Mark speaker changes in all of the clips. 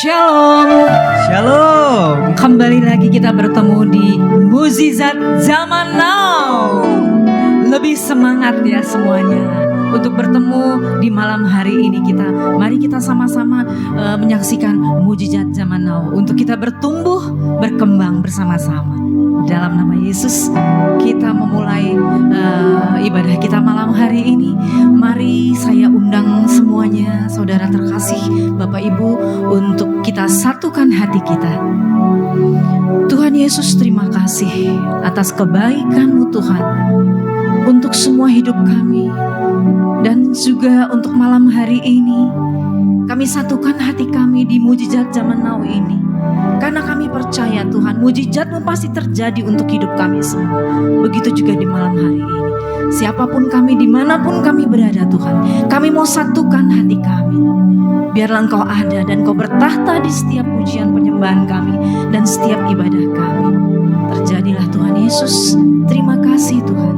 Speaker 1: Shalom.
Speaker 2: Shalom.
Speaker 1: Kembali lagi kita bertemu di Mukjizat Zaman Now. Lebih semangat ya semuanya untuk bertemu di malam hari ini kita. Mari kita sama-sama menyaksikan Mukjizat Zaman Now untuk kita bertumbuh, berkembang bersama-sama. Dalam nama Yesus kita memulai ibadah kita malam hari ini. Mari saya undang semuanya, saudara terkasih, Bapak Ibu, untuk kita satukan hati kita. Tuhan Yesus, terima kasih atas kebaikan-Mu Tuhan untuk semua hidup kami. Dan juga untuk malam hari ini kami satukan hati kami di Mukjizat Zaman Now ini. Karena kami percaya Tuhan, mukjizat-Mu pasti terjadi untuk hidup kami semua. Begitu juga di malam hari ini. Siapapun kami, dimanapun kami berada Tuhan, kami mau satukan hati kami. Biarlah Engkau ada dan Engkau bertahta di setiap pujian penyembahan kami dan setiap ibadah kami. Terjadilah Tuhan Yesus. Terima kasih Tuhan.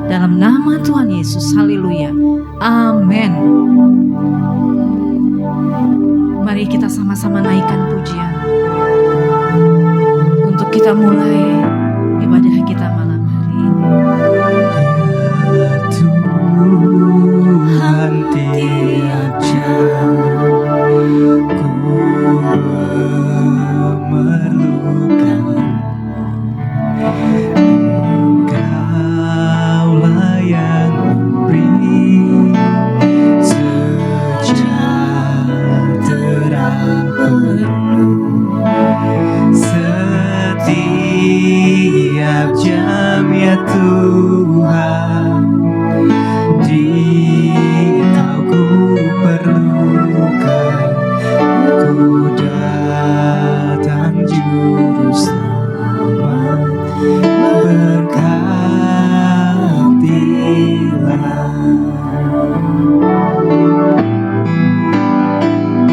Speaker 1: Dalam nama Tuhan Yesus, haleluya, amin. Mari kita sama-sama naikkan pujian untuk kita mulai ibadah kita malam hari ini.
Speaker 2: Tuhan tiap jam ku memerlukan Engkaulah yang memberi sejahtera penuh setiap jam ya Tuhan. Jika ku perlukan, ku datang juru selamat, berkatilah.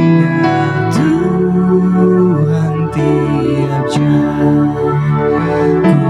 Speaker 2: Ya Tuhan, tiap jam ku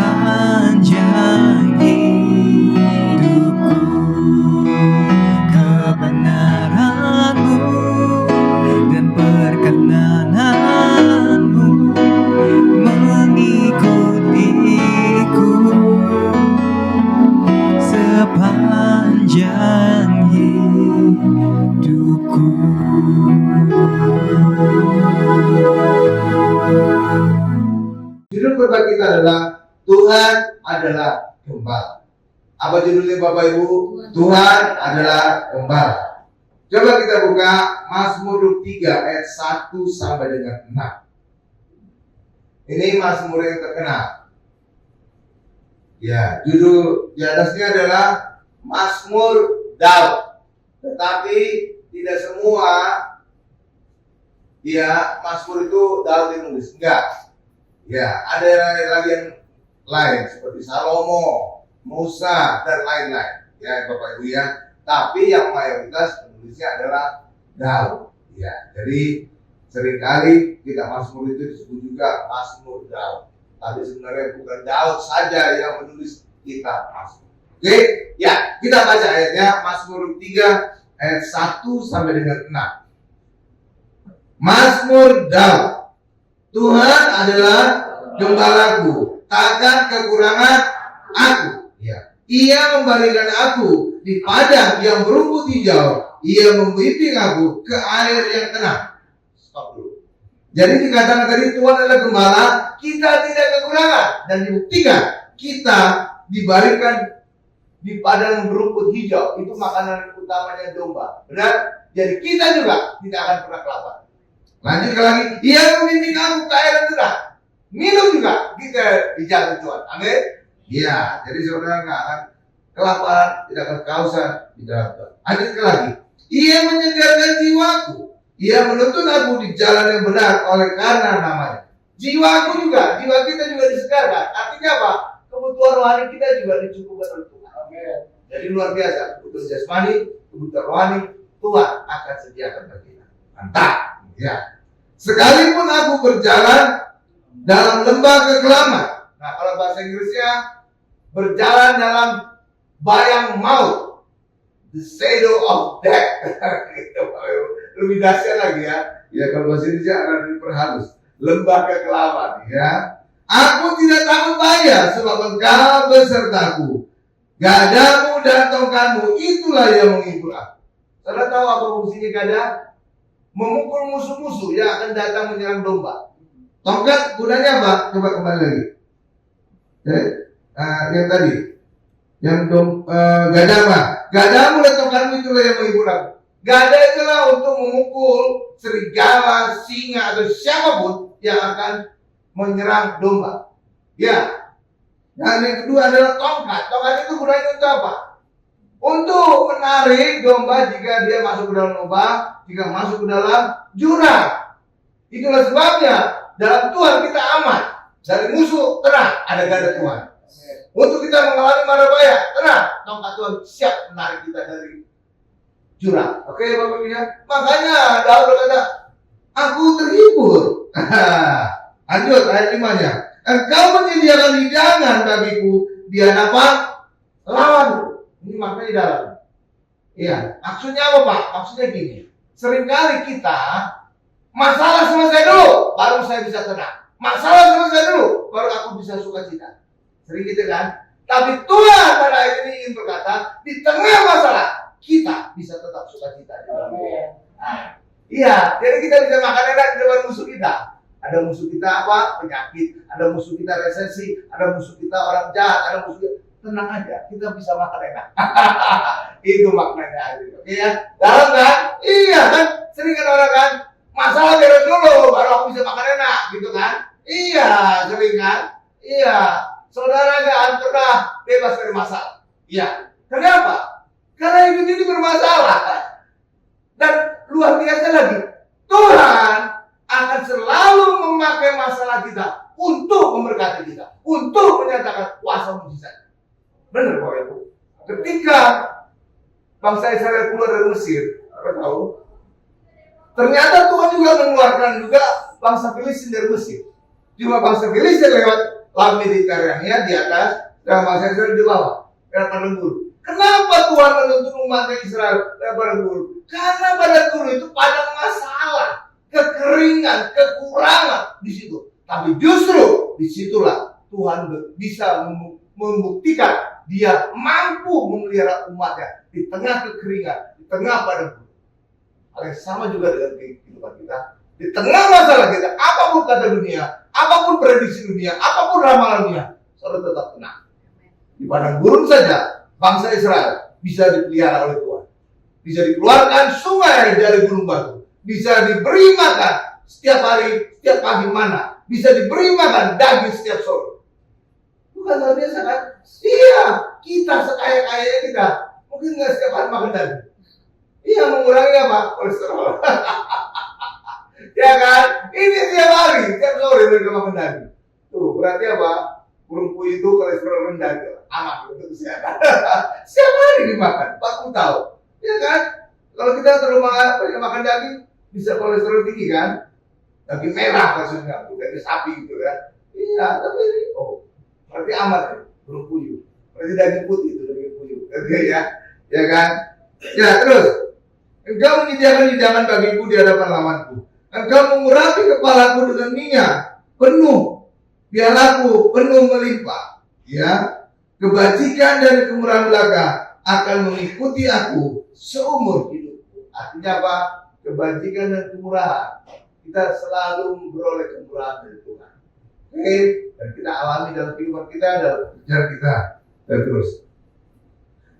Speaker 2: sepanjang hidupku, kebenaran-Mu dan perkenanan-Mu mengikutiku sepanjang hidupku.
Speaker 3: Judul khotbah kita adalah Tuhan adalah Gembala. Apa judulnya Bapak Ibu? Tuhan adalah Gembala. Coba kita buka Mazmur 3 ayat 1 sampai dengan 6. Ini Mazmur yang terkenal. Ya, judul di atasnya adalah Mazmur Daud. Tetapi tidak semua ya Mazmur itu Daud yang nulis. Enggak. Ya, ada lagi yang lain seperti Salomo, Musa dan lain-lain. Ya, Bapak Ibu ya. Tapi yang mayoritas penulisnya adalah Daud. Ya, jadi seringkali kita Mazmur itu disebut juga Mazmur Daud. Tapi sebenarnya bukan Daud saja yang menulis kitab Mazmur. Oke, ya kita baca ayatnya Mazmur 3 ayat 1 sampai dengan 6. Mazmur Daud. Tuhan adalah gembalaku, takkan kekurangan aku. Ya. Ia membaringkan aku di padang yang berumput hijau. Ia membimbing aku ke air yang tenang. Stop dulu. Jadi dikatakan tadi Tuhan adalah gembala, kita tidak kekurangan, dan dibuktikan kita dibaringkan di padang berumput hijau. Itu makanan utamanya domba. Benar? Jadi kita juga tidak akan pernah kelaparan. Lanjut lagi, ia membimbing aku ke air yang tenang. Minum juga kita di jalan Tuhan. Amin. Ya, jadi saudara nggak akan kelaparan, tidak akan kehausan di dalam Tuhan. Lanjut lagi, ia menyegarkan jiwaku. Ia menuntun aku di jalan yang benar oleh karena namanya. Jiwaku juga, jiwa kita juga disegarkan. Artinya apa? Kebutuhan rohani kita juga dicukupkan oleh Tuhan. Amin. Jadi luar biasa, kebutuhan jasmani, kebutuhan rohani Tuhan akan sediakan bagi kita. Mantap. Ya. Sekalipun aku berjalan dalam lembah kekelaman. Nah, kalau bahasa Inggrisnya berjalan dalam bayang maut, the shadow of death. Lebih dahsyat lagi ya. Ya, kalau bahasa Indonesia akan diperhalus. Lembah kekelaman ya. Aku tidak takut bahaya sebab Engkau besertaku. Gadamu dan tongkatmu itulah yang menghibur aku. Saudara tahu apa fungsinya gada? Memukul musuh-musuh yang akan datang menyerang domba. Tongkat gunanya apa? Coba kembali lagi. Yang tadi, yang gada. Gadamu dan tongkatmu itulah yang menghibur aku. Gada itulah untuk memukul serigala, singa atau siapapun yang akan menyerang domba. Ya. Dan yang kedua adalah tongkat. Tongkat itu gunanya untuk apa? Untuk menarik domba jika dia masuk ke dalam lubang, jika masuk ke dalam jurang. Itulah sebabnya dalam Tuhan kita aman. Dari musuh, tenang, ada gada Tuhan. Untuk kita mengalami mara bahaya, tenang, tongkat Tuhan siap menarik kita dari jurang. Oke, Bapak Ibu ya. Makanya Daud berkata, aku terhibur. Lanjut ayat 5-nya. Engkau menyediakan hidangan bagiku di hadapan lawanku. Ini maknanya di dalam. Iya, maksudnya apa Pak? Maksudnya gini. Seringkali kita masalah selesai dulu, baru saya bisa tenang. Masalah selesai dulu, baru aku bisa sukacita. Sering gitu kan? Tapi Tuhan pada ayat ini ingin berkata, di tengah masalah kita bisa tetap sukacita. Nah, iya, jadi kita bisa makan enak di depan musuh kita. Ada musuh kita apa? Penyakit. Ada musuh kita resesi. Ada musuh kita orang jahat. Ada musuh kita. Tenang aja, kita bisa makan enak. Itu maknanya. Oke ya? Dalam kan? Iya kan? Sering kan orang kan? Masalah beres dulu, baru aku bisa makan enak. Gitu kan? Iya, sering kan? Iya. Saudara gak pernah bebas dari masalah. Iya. Kenapa? Karena hidup ini bermasalah. Dan luar biasa lagi. Tuhan akan selalu memakai masalah kita untuk memberkati kita, untuk menyatakan kuasa mujizat. Benar Bapak Ibu. Ketika bangsa Israel keluar dari Mesir, Anda tahu, ternyata Tuhan juga mengeluarkan juga bangsa Filistin dari Mesir. Cuma bangsa Filistin lewat lam Mediterania di atas, dan bangsa Israel di bawah, dan padang gurun. Kenapa Tuhan menuntut umat Israel dan padang gurun? Karena padang gurun itu padang masalah, kekeringan, kekurangan di situ. Tapi justru disitulah Tuhan bisa membuktikan Dia mampu memelihara umatnya di tengah kekeringan, di tengah padang gurun. Hal yang sama juga dengan kehidupan kita. Di tengah masalah kita, apapun kata dunia, apapun prediksi dunia, apapun ramalan dunia, saudara tetap tenang. Di padang gurun saja, bangsa Israel bisa dipelihara oleh Tuhan. Bisa dikeluarkan sungai dari gunung batu. Bisa diberi makan setiap hari, setiap pagi mana. Bisa diberi makan daging setiap sore. Bukan hal biasa kan? Iya, kita sekaya-kayanya kita mungkin nggak setiap hari makan daging. Iya, mengurangi apa? Kolesterol. Ya kan? Ini setiap hari, setiap sore mereka makan daging. Tuh, berarti apa? Burung puyuh itu kolesterol rendah, aman untuk kesehatan. Setiap hari dimakan, 40 tahun. Ya kan? Kalau kita terlalu banyak makan daging, bisa kolesterol tinggi kan? Daging merah maksudnya, bukan sapi gitu kan? Iya, tapi ini, berarti aman ya, burung puyuh. Berarti daging putih itu, daging puyuh. Ya kan? Ya, terus. Engkau menyediakan hidangan bagiku di hadapan lawanku. Engkau mengurapi kepalaku dengan minyak penuh, biar aku penuh melimpah. Ya, kebajikan dan kemurahan belaka akan mengikuti aku seumur hidupku. Artinya apa? Kebajikan dan kemurahan. Kita selalu memperoleh kemurahan dari Tuhan. Oke, dan kita alami dalam kehidupan kita, dalam kerjaan kita. Dan terus.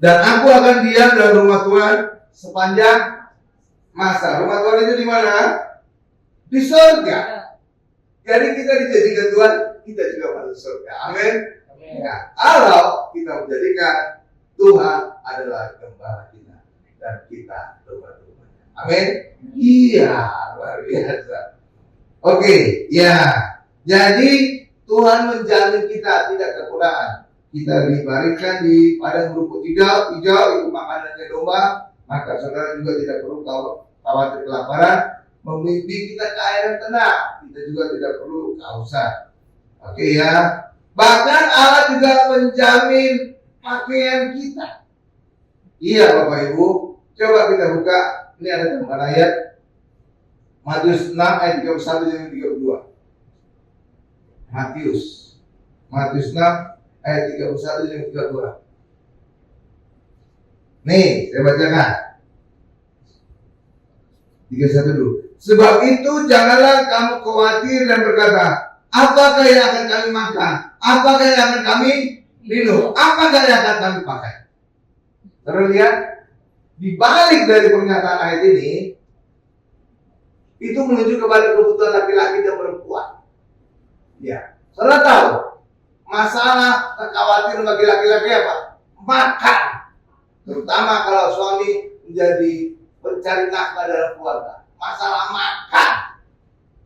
Speaker 3: Dan aku akan diam dalam rumah Tuhan sepanjang masa. Rumah Tuhan itu di mana? Di surga. Jadi kita dijadikan Tuhan, kita juga masuk surga. Amin. Ya, kalau kita menjadikan Tuhan adalah gembala kita dan kita domba-domba. Amin. Iya, luar biasa. Oke, ya. Jadi Tuhan menjamin kita tidak kekurangan. Kita diberikan di padang rumput hijau itu makanannya domba. Maka saudara juga tidak perlu khawatir kelaparan. Memimpi kita ke air yang tenang, kita juga tidak perlu kehausan. Oke ya. Bahkan Allah juga menjamin pakaian kita. Iya Bapak Ibu. Coba kita buka. Ini ada gambar ayat Matius 6 ayat 31 dan 32. Matius 6 ayat 31 dan 32. Nih, saya bacakan. 31 dulu. Sebab itu janganlah kamu khawatir dan berkata, apakah yang akan kami makan? Apakah yang akan kami minum? Apakah yang akan kami pakai? Terus lihat, di balik dari pernyataan ayat ini, itu menuju kepada kebutuhan laki-laki dan perempuan. Ya, saudara tahu, masalah kekhawatiran bagi laki-laki apa? Makan. Terutama kalau suami menjadi pencari nafkah dalam keluarga. Masalah makan.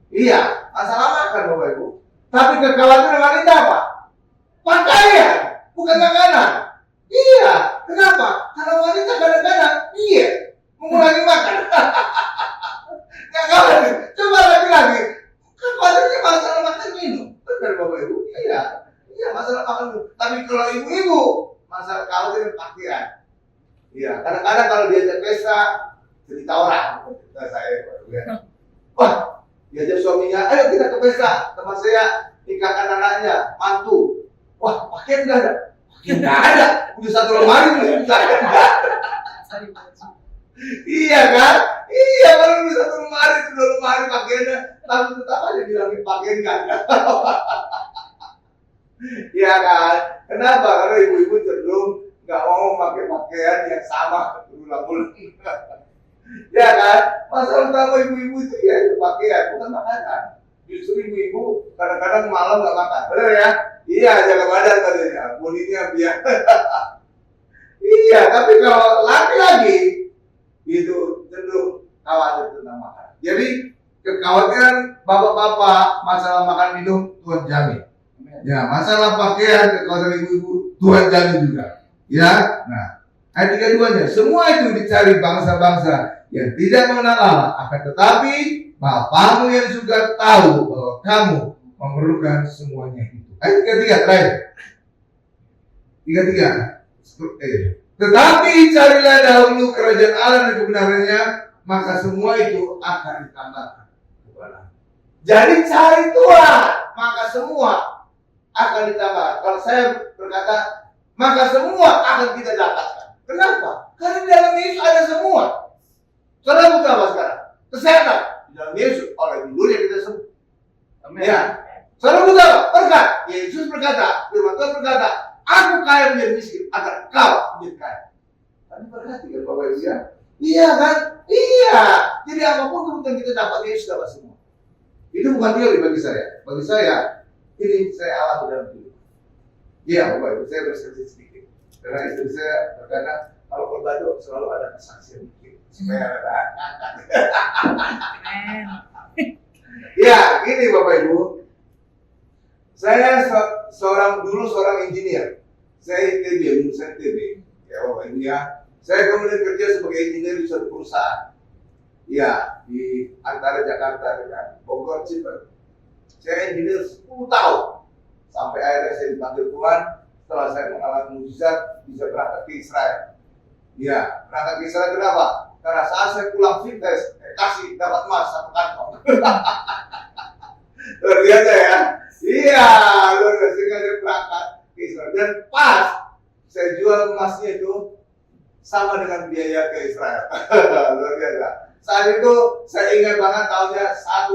Speaker 3: Iya, masalah makan Bapak Ibu. Tapi kekhawatiran wanita apa? Pakaian, bukan makanan. Iya, kenapa? Karena wanita kadang-kadang mengurangi makan. Nggak khawatir. Coba lagi-lagi. Khawatirnya masalah makan minum. Benar Bapak Ibu? Iya masalah makan minum. Tapi kalau ibu-ibu, masalah khawatir pakaian. Iya, kadang-kadang kalau diajak pesta, cerita orang. Cerita saya, wah, diajak suaminya, ayo kita ke pesta. Teman saya nikahkan anaknya, mantu. Wah, pakaian nggak ada. Pakaian nggak ada. Udah satu lemari, iya kan? Iya, kalau udah satu lemari, sudah lemari pakaiannya, tapi tetap aja bilangin pakaian nggak ada. Iya kan? Kenapa? Karena ibu-ibu cenderung nggak mau pakai pakaian yang sama berulang-ulang. Ya kan? Masalah utama ibu-ibu itu ya itu pakaian, bukan makanan. Justru ibu-ibu kadang-kadang malam nggak makan, benar ya? Iya, jaga badan katanya, kulitnya biar. Iya, tapi kalau laki-laki itu cenderung khawatir tentang makan. Jadi kekhawatiran bapak-bapak masalah makan minum Tuhan jamin. Ya, masalah pakaian kekhawatiran ibu-ibu Tuhan jamin juga. Ya, nah ayat 32-nya, semua itu dicari bangsa-bangsa yang tidak mengenal Allah, akan tetapi Bapamu yang juga tahu bahwa kamu memerlukan semuanya itu. Ayat ketiga terakhir. Tiga. Tetapi carilah dahulu kerajaan Allah dan kebenarannya, maka semua itu akan ditambahkan kepadamu. Jadi cari Tuhan, maka semua akan ditambahkan. Kalau saya berkata, maka semua akan kita dapatkan. Kenapa? Karena di dalam Yesus ada semua. Saudara bukan apa sekarang? Kesehatan di dalam Yesus, oleh dulunya kita sembuh. Ya. Saudara bukan apa? Berkat. Yesus berkata, firman Tuhan berkata, aku kaya menjadi miskin agar kau menjadi kaya. Tadi berkati kan Bapak Ibu ya? Iya kan? Iya. Jadi apapun kebutuhan kita dapat, Yesus dapat semua. Itu bukan teori bagi saya. Bagi saya, ini saya alami dalam hidup. Iya Bapak Ibu, saya bersaksi sedikit. Karena istri saya berkata, kalau berbadu selalu ada kesaksian dikit. Supaya ada angkat. Ya, gini Bapak Ibu. Saya seorang engineer. Saya ITB, lulusan ITB. Ya Bapak Ibu ya. Saya kemudian kerja sebagai engineer di suatu perusahaan. Ya, di antara Jakarta dengan Bogor, Cirebon. Saya engineer 10 tahun. Sampai akhirnya saya dipanggil Tuhan. Setelah saya mengalami mujizat, bisa berangkat ke Israel. Ya, berangkat ke Israel kenapa? Karena saat saya pulang fitness, kasih dapat emas 1 kantong. Luar biasa ya. Iya, luar biasa. Sehingga saya berangkat ke Israel. Dan pas saya jual emasnya itu sama dengan biaya ke Israel. Luar biasa. Saat itu saya ingat banget tahunnya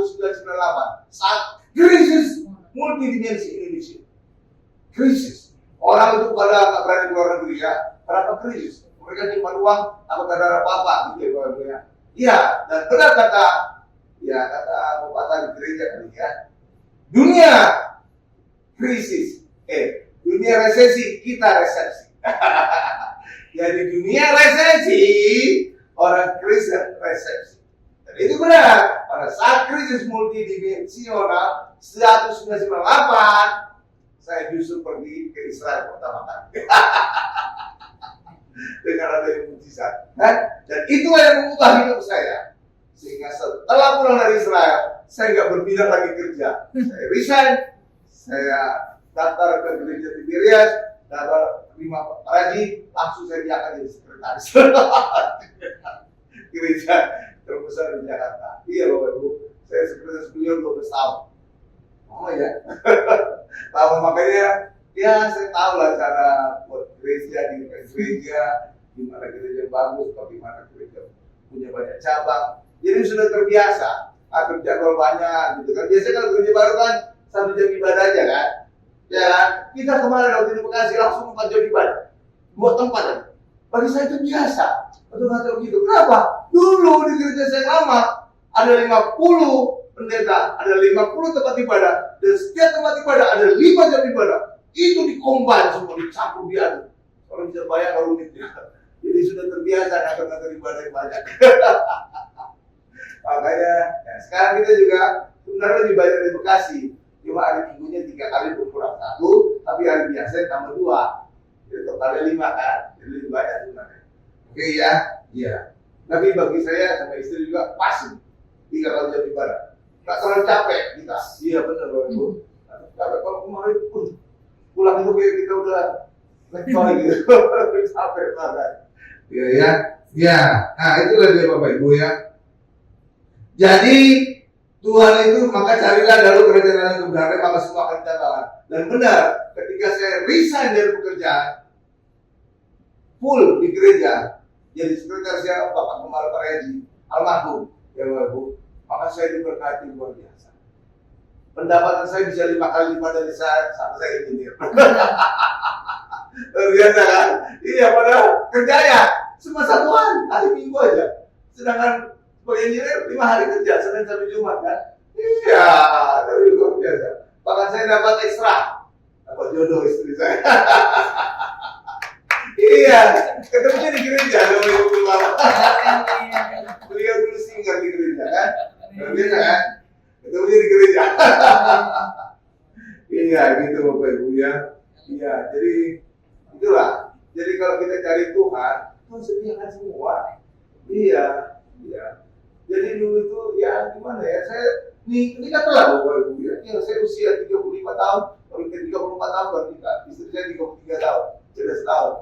Speaker 3: 1998. Saat krisis multidimensi Indonesia. Krisis. Orang itu pada nggak berani keluar negeri ya. Berapa krisis? Mereka nyimpan uang, takut ada apa-apa gitu ya. Iya, dan benar kata pepatah di gereja kali ya. Dunia krisis, dunia resesi, kita resepsi. Jadi dunia resesi, orang Kristen resepsi. Dan itu benar. Pada saat krisis multidimensional 1998, saya justru pergi ke Israel pertama kali. Dengan adanya mujizat. Dan itu yang mengubah hidup saya. Sehingga setelah pulang dari Israel, saya nggak berpindah lagi kerja. Saya resign, saya daftar ke gereja Tiberias, daftar terima Raji, langsung saya diangkat jadi sekretaris. Gereja terbesar di Jakarta. Iya Bapak Ibu, saya sekretaris beliau 12 tahun. Oh ya. Lama makanya ya saya tahu lah cara buat gereja, di mana gereja bagus, bagaimana gereja punya banyak cabang. Jadi sudah terbiasa, atur jadwal banyak gitu kan. Biasanya kalau gereja baru kan 1 jam ibadah aja kan. Ya kan? Kita kemarin waktu di Bekasi langsung 4 jam ibadah. 2 tempat aja. Bagi saya itu biasa. Betul-betul gitu. Kenapa? Dulu di gereja saya lama ada 50 pendeta, ada 50 tempat ibadah, dan setiap tempat ibadah ada 5 jam ibadah. Itu dikombin semua, dicampur diaduk. Orang bisa bayar rumitnya. Jadi sudah terbiasa ngatur-ngatur ibadah yang banyak. Makanya ya, sekarang kita juga sebenarnya lebih banyak di Bekasi. Cuma hari minggunya 3 kali berkurang 1, tapi hari biasa tambah 2. Jadi totalnya 5 kan. Jadi lebih banyak sebenarnya. Oke ya, iya. Tapi bagi saya sama istri juga pas 3 kali jam ibadah. Nggak terlalu capek kita. Iya benar Bapak Ibu. Capek kalau kemarin pun pulang itu kayak kita udah lekoi gitu. Capek banget. Iya ya. Ya. Nah itulah dia Bapak Ibu ya. Jadi Tuhan itu maka carilah dahulu kerajaan dan kebenaran, maka semua akan ditambahkan. Dan benar, ketika saya resign dari pekerjaan full di gereja, jadi sekretaris saya Bapak Gembala Pak Reji, almarhum, ya Bapak Ibu, maka saya diberkati luar biasa. Pendapatan saya bisa 5 kali lipat dari saat saya engineer. Luar biasa kan? Iya, padahal kerjanya cuma 1 hari Minggu aja. Sedangkan sebagai engineer 5 hari kerja, Senin sampai Jumat kan? Iya, tapi luar biasa. Bahkan saya dapat ekstra, dapat jodoh istri saya. Iya, ketemunya di gereja, beliau dulu singer di gereja kan? Luar biasa kan? Ketemunya di gereja. Iya, gitu Bapak Ibu ya. Iya, jadi itulah. Jadi kalau kita cari Tuhan, Tuhan sediakan semua. Iya, iya. Jadi dulu itu ya gimana ya, saya Ini katalah Bapak Ibu ya. Ya saya usia 35 tahun, baru ke 34 tahun baru nikah. Istri saya 33 tahun, beda setahun.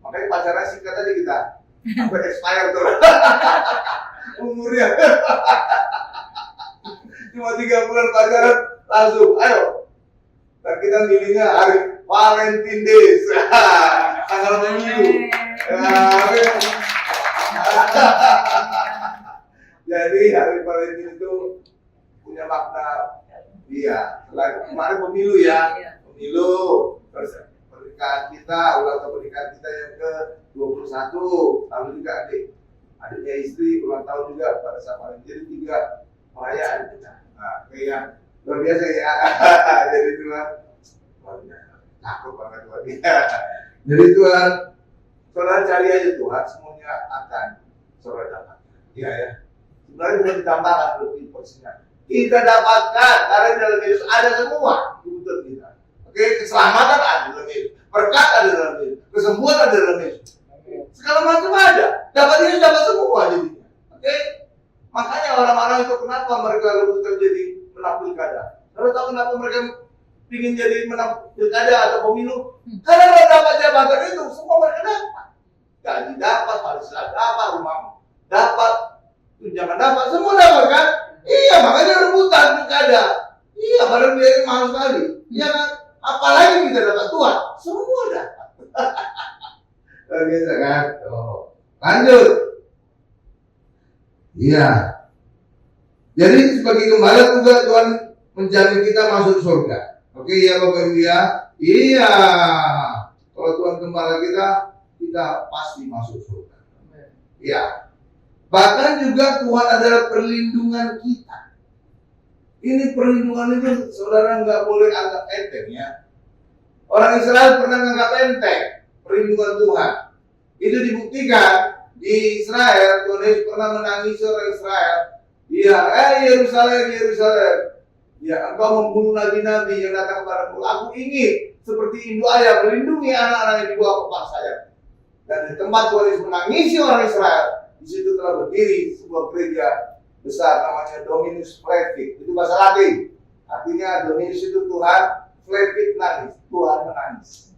Speaker 3: Makanya pacaran singkat aja kita. Sampai expire tuh. Umurnya. Cuma 3 bulan pacaran langsung, ayo. Dan kita milihnya hari Valentine Days. Tanggal pemilu. Jadi hari Valentine itu punya makna dia. Selain kemarin pemilu ya, pemilu. Terus pernikahan kita, ulang tahun pernikahan kita yang ke-21. Lalu juga adiknya istri ulang tahun juga pada saat Valentine. Jadi 3 perayaan kita. Nah, kayak yang luar biasa ya. Jadi Tuhan, takut banget Tuhan. Jadi Tuhan, saudara cari aja Tuhan, semuanya akan saudara dapatkan. Iya ya. Sebenarnya bisa ditambahkan lebih porsinya. Kita dapatkan karena di dalam Yesus ada semua kebutuhan kita. Oke, keselamatan ada dalam Yesus, berkat ada dalam Yesus, kesembuhan ada dalam Yesus. Segala macam ada. Dapat Yesus dapat semua jadinya. Oke. Makanya orang-orang itu kenapa mereka rebutan jadi menang pilkada? Lalu tahu kenapa mereka ingin jadi menang pilkada atau pemilu? Karena mereka dapat jabatan itu, semua mereka dapat. Gaji dapat, fasilitas dapat, rumah dapat, tunjangan dapat, semua dapat kan? Iya, makanya rebutan pilkada. Iya, padahal biayanya mahal sekali. Iya kan? Apalagi kita dapat Tuhan, semua dapat. Biasa kan? Oh. Lanjut. Iya. Jadi sebagai gembala juga Tuhan menjamin kita masuk surga. Oke ya Bapak Ibu ya. Iya. Kalau Tuhan gembala kita pasti masuk surga. Iya. Bahkan juga Tuhan adalah perlindungan kita. Ini perlindungan itu saudara nggak boleh anggap enteng ya. Orang Israel pernah menganggap enteng perlindungan Tuhan. Itu dibuktikan di Israel. Tuhan Yesus pernah menangis orang Israel. Iya, Yerusalem, Yerusalem. Ya, engkau membunuh nabi-nabi yang datang kepadaku. Aku ingin seperti induk ayam melindungi anak-anak yang di bawah kepala saya. Dan di tempat Tuhan Yesus menangisi orang Israel, di situ telah berdiri sebuah gereja besar namanya Dominus Flevit. Itu bahasa Latin. Artinya Dominus itu Tuhan, Flevit nangis, Tuhan menangis.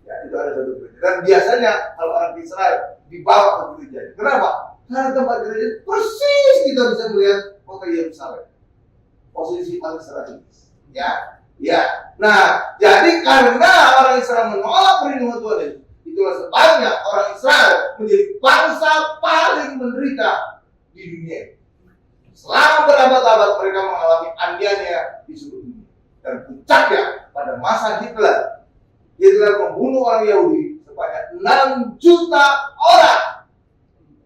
Speaker 3: Ya, itu ada satu gereja. Dan biasanya kalau orang Israel dibawa ke gereja. Kenapa? Karena tempat gereja persis kita bisa melihat kota Yerusalem. Posisi paling strategis. Ya, ya. Nah, jadi karena orang Israel menolak perlindungan Tuhan itu, itulah sebabnya orang Israel menjadi bangsa paling menderita di dunia. Selama berabad-abad mereka mengalami aniaya di seluruh dunia. Dan puncaknya pada masa Hitler, Hitler membunuh orang Yahudi sebanyak 6 juta orang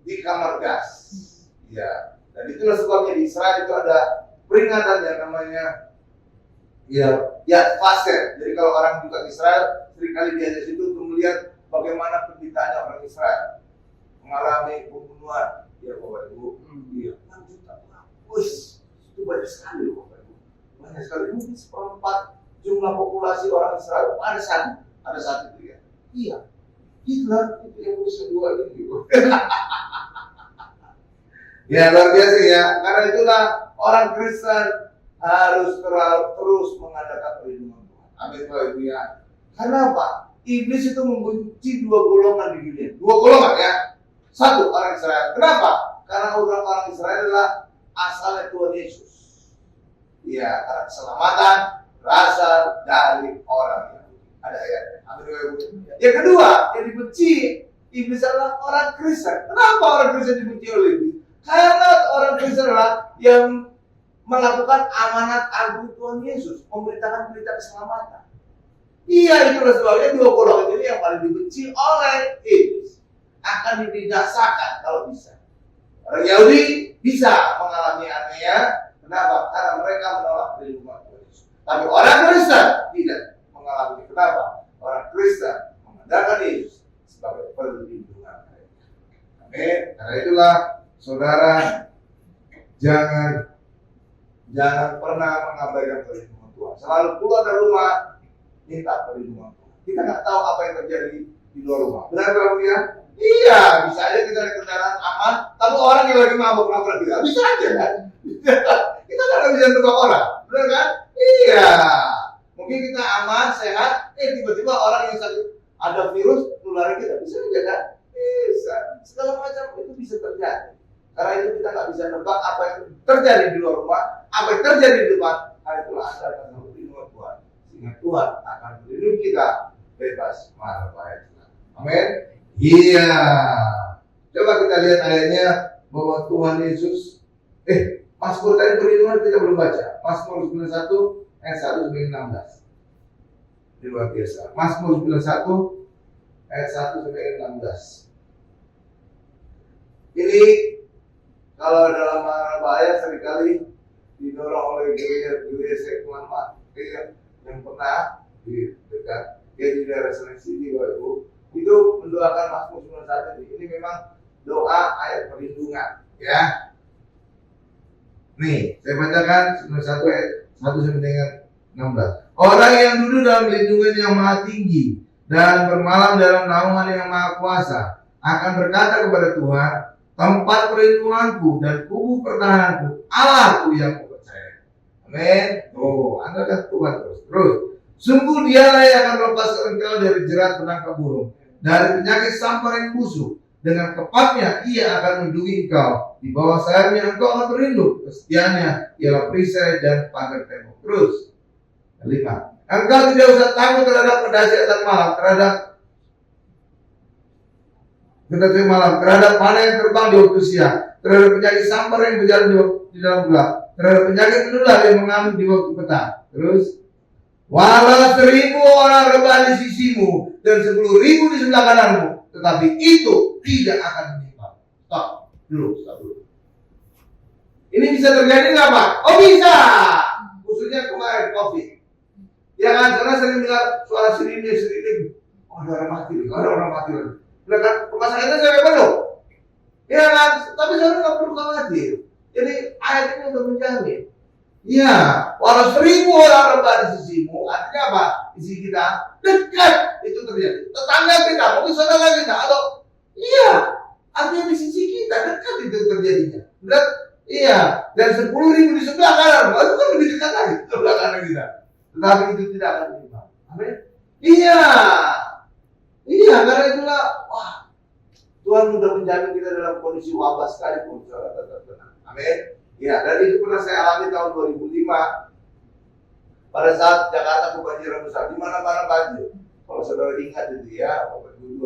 Speaker 3: di kamar gas. Ya, dan itulah sebabnya di Israel itu ada peringatan yang namanya Yad Vashem. Jadi kalau orang juga Israel seringkali diajak situ untuk melihat bagaimana penderitaannya orang Israel mengalami pembunuhan. Ya Bapak Ibu, 6 juta orang. Wih, itu banyak sekali loh Bapak Ibu. Banyak sekali, mungkin 1/4 jumlah populasi orang Israel ada satu itu ya. Iya, Hitler itu yang bisa dua ini. Ya luar biasa ya, karena itulah orang Kristen harus terus mengadakan perlindungan Tuhan. Amin Bapak Ibu ya. Karena apa? Iblis itu membenci 2 golongan di dunia. 2 golongan ya. 1 orang Israel. Kenapa? Karena orang Israel adalah asalnya Tuhan Yesus. Ya, karena keselamatan berasal dari orang Yahudi. Ada ayatnya. Amin Bapak Ibu. Yang kedua, yang dibenci iblis adalah orang Kristen. Kenapa orang Kristen dibenci oleh iblis? Karena orang Kristen adalah yang melakukan amanat agung Tuhan Yesus, memberitakan berita keselamatan. Iya, itulah sebabnya 2 golongan ini yang paling dibenci oleh iblis. Akan dibinasakan kalau bisa. Orang Yahudi bisa mengalami aniaya. Kenapa? Karena mereka menolak perlindungan Tuhan Yesus. Tapi orang Kristen tidak mengalami. Kenapa? Orang Kristen mengandalkan Yesus sebagai perlindungan mereka. Amin. Karena itulah saudara, jangan pernah mengabaikan perlindungan Tuhan. Selalu keluar dari rumah, minta perlindungan Tuhan. Kita nggak tahu apa yang terjadi di luar rumah. Benar Bapak ya? Iya, bisa aja kita naik kendaraan aman, tapi orang yang lagi mabuk nabrak kita, bisa aja kan? Kita Kita nggak bisa nebak orang, benar kan? Iya. Mungkin kita aman, sehat, tiba-tiba orang yang sakit ada virus nularin kita, bisa aja kan? Bisa. Segala macam itu bisa terjadi. Karena itu kita nggak bisa nebak apa yang terjadi di luar rumah, apa yang terjadi di depan. Karena itulah Anda akan melindungi Tuhan, sehingga Tuhan akan melindungi kita bebas mara bahaya. Amin. Iya. Coba kita lihat ayatnya bahwa Tuhan Yesus, Mazmur tadi perlindungan kita belum baca. Mazmur 91 ayat 1 sampai 16. Ini luar biasa. Mazmur 91 ayat 1 sampai 16. Ini kalau dalam mara bahaya seringkali didorong oleh gereja sekular yang pernah di dekat di daerah Sulawesi di Bapak Ibu, itu mendoakan Mazmur 91 ini memang doa ayat perlindungan, ya. Nih, saya bacakan 91 ayat 1 sampai dengan 16. Orang yang duduk dalam lindungan yang maha tinggi dan bermalam dalam naungan yang maha kuasa akan berkata kepada Tuhan, tempat perlindunganku dan kubu pertahananku, Allahku yang kupercaya. Amin. Anda kan Tuhan terus. Sungguh dialah yang akan melepaskan engkau dari jerat penangkap burung, dari penyakit samparan busuk. Dengan kepatnya ia akan melindungi engkau. Di bawah sayapnya engkau akan berlindung. Kesetiaannya ialah perisai dan pagar tembok. Terus 5. Engkau tidak usah takut terhadap kedahsyatan malam, terhadap mana yang terbang di waktu siang, terhadap penyakit sampar yang berjalan di dalam gelap, terhadap penyakit menular yang mengamuk di waktu petang. Terus, walau 1000 orang rebah di sisimu dan 10.000 di sebelah kananmu, tetapi itu tidak akan menimpa. Stop dulu. Ini bisa terjadi nggak Pak? Oh bisa. Khususnya kemarin COVID. Ya kan, karena sering dengar suara sirine. Oh, ada orang mati. Nah kan, rumah sakitnya sampai penuh. Ya kan, tapi saya nggak perlu khawatir. Jadi ayat ini untuk menjamin. Ya, walau 1000 orang rebah di sisimu, artinya apa? Di sisi kita dekat itu terjadi. Tetangga kita, mungkin saudara kita, atau iya, artinya di sisi kita dekat itu terjadinya. Benar? Iya, dan 10.000 di sebelah kanan, itu kan lebih dekat lagi sebelah kanan kita. Tetapi itu tidak akan menimpa. Amin. Iya, karena itulah, Tuhan sudah menjamin kita dalam kondisi wabah sekalipun, saudara tetap tenang. Amin. Ya, dan itu pernah saya alami tahun 2005 pada saat Jakarta kebanjiran besar, di mana-mana banjir. Kalau saudara ingat itu ya, 2005.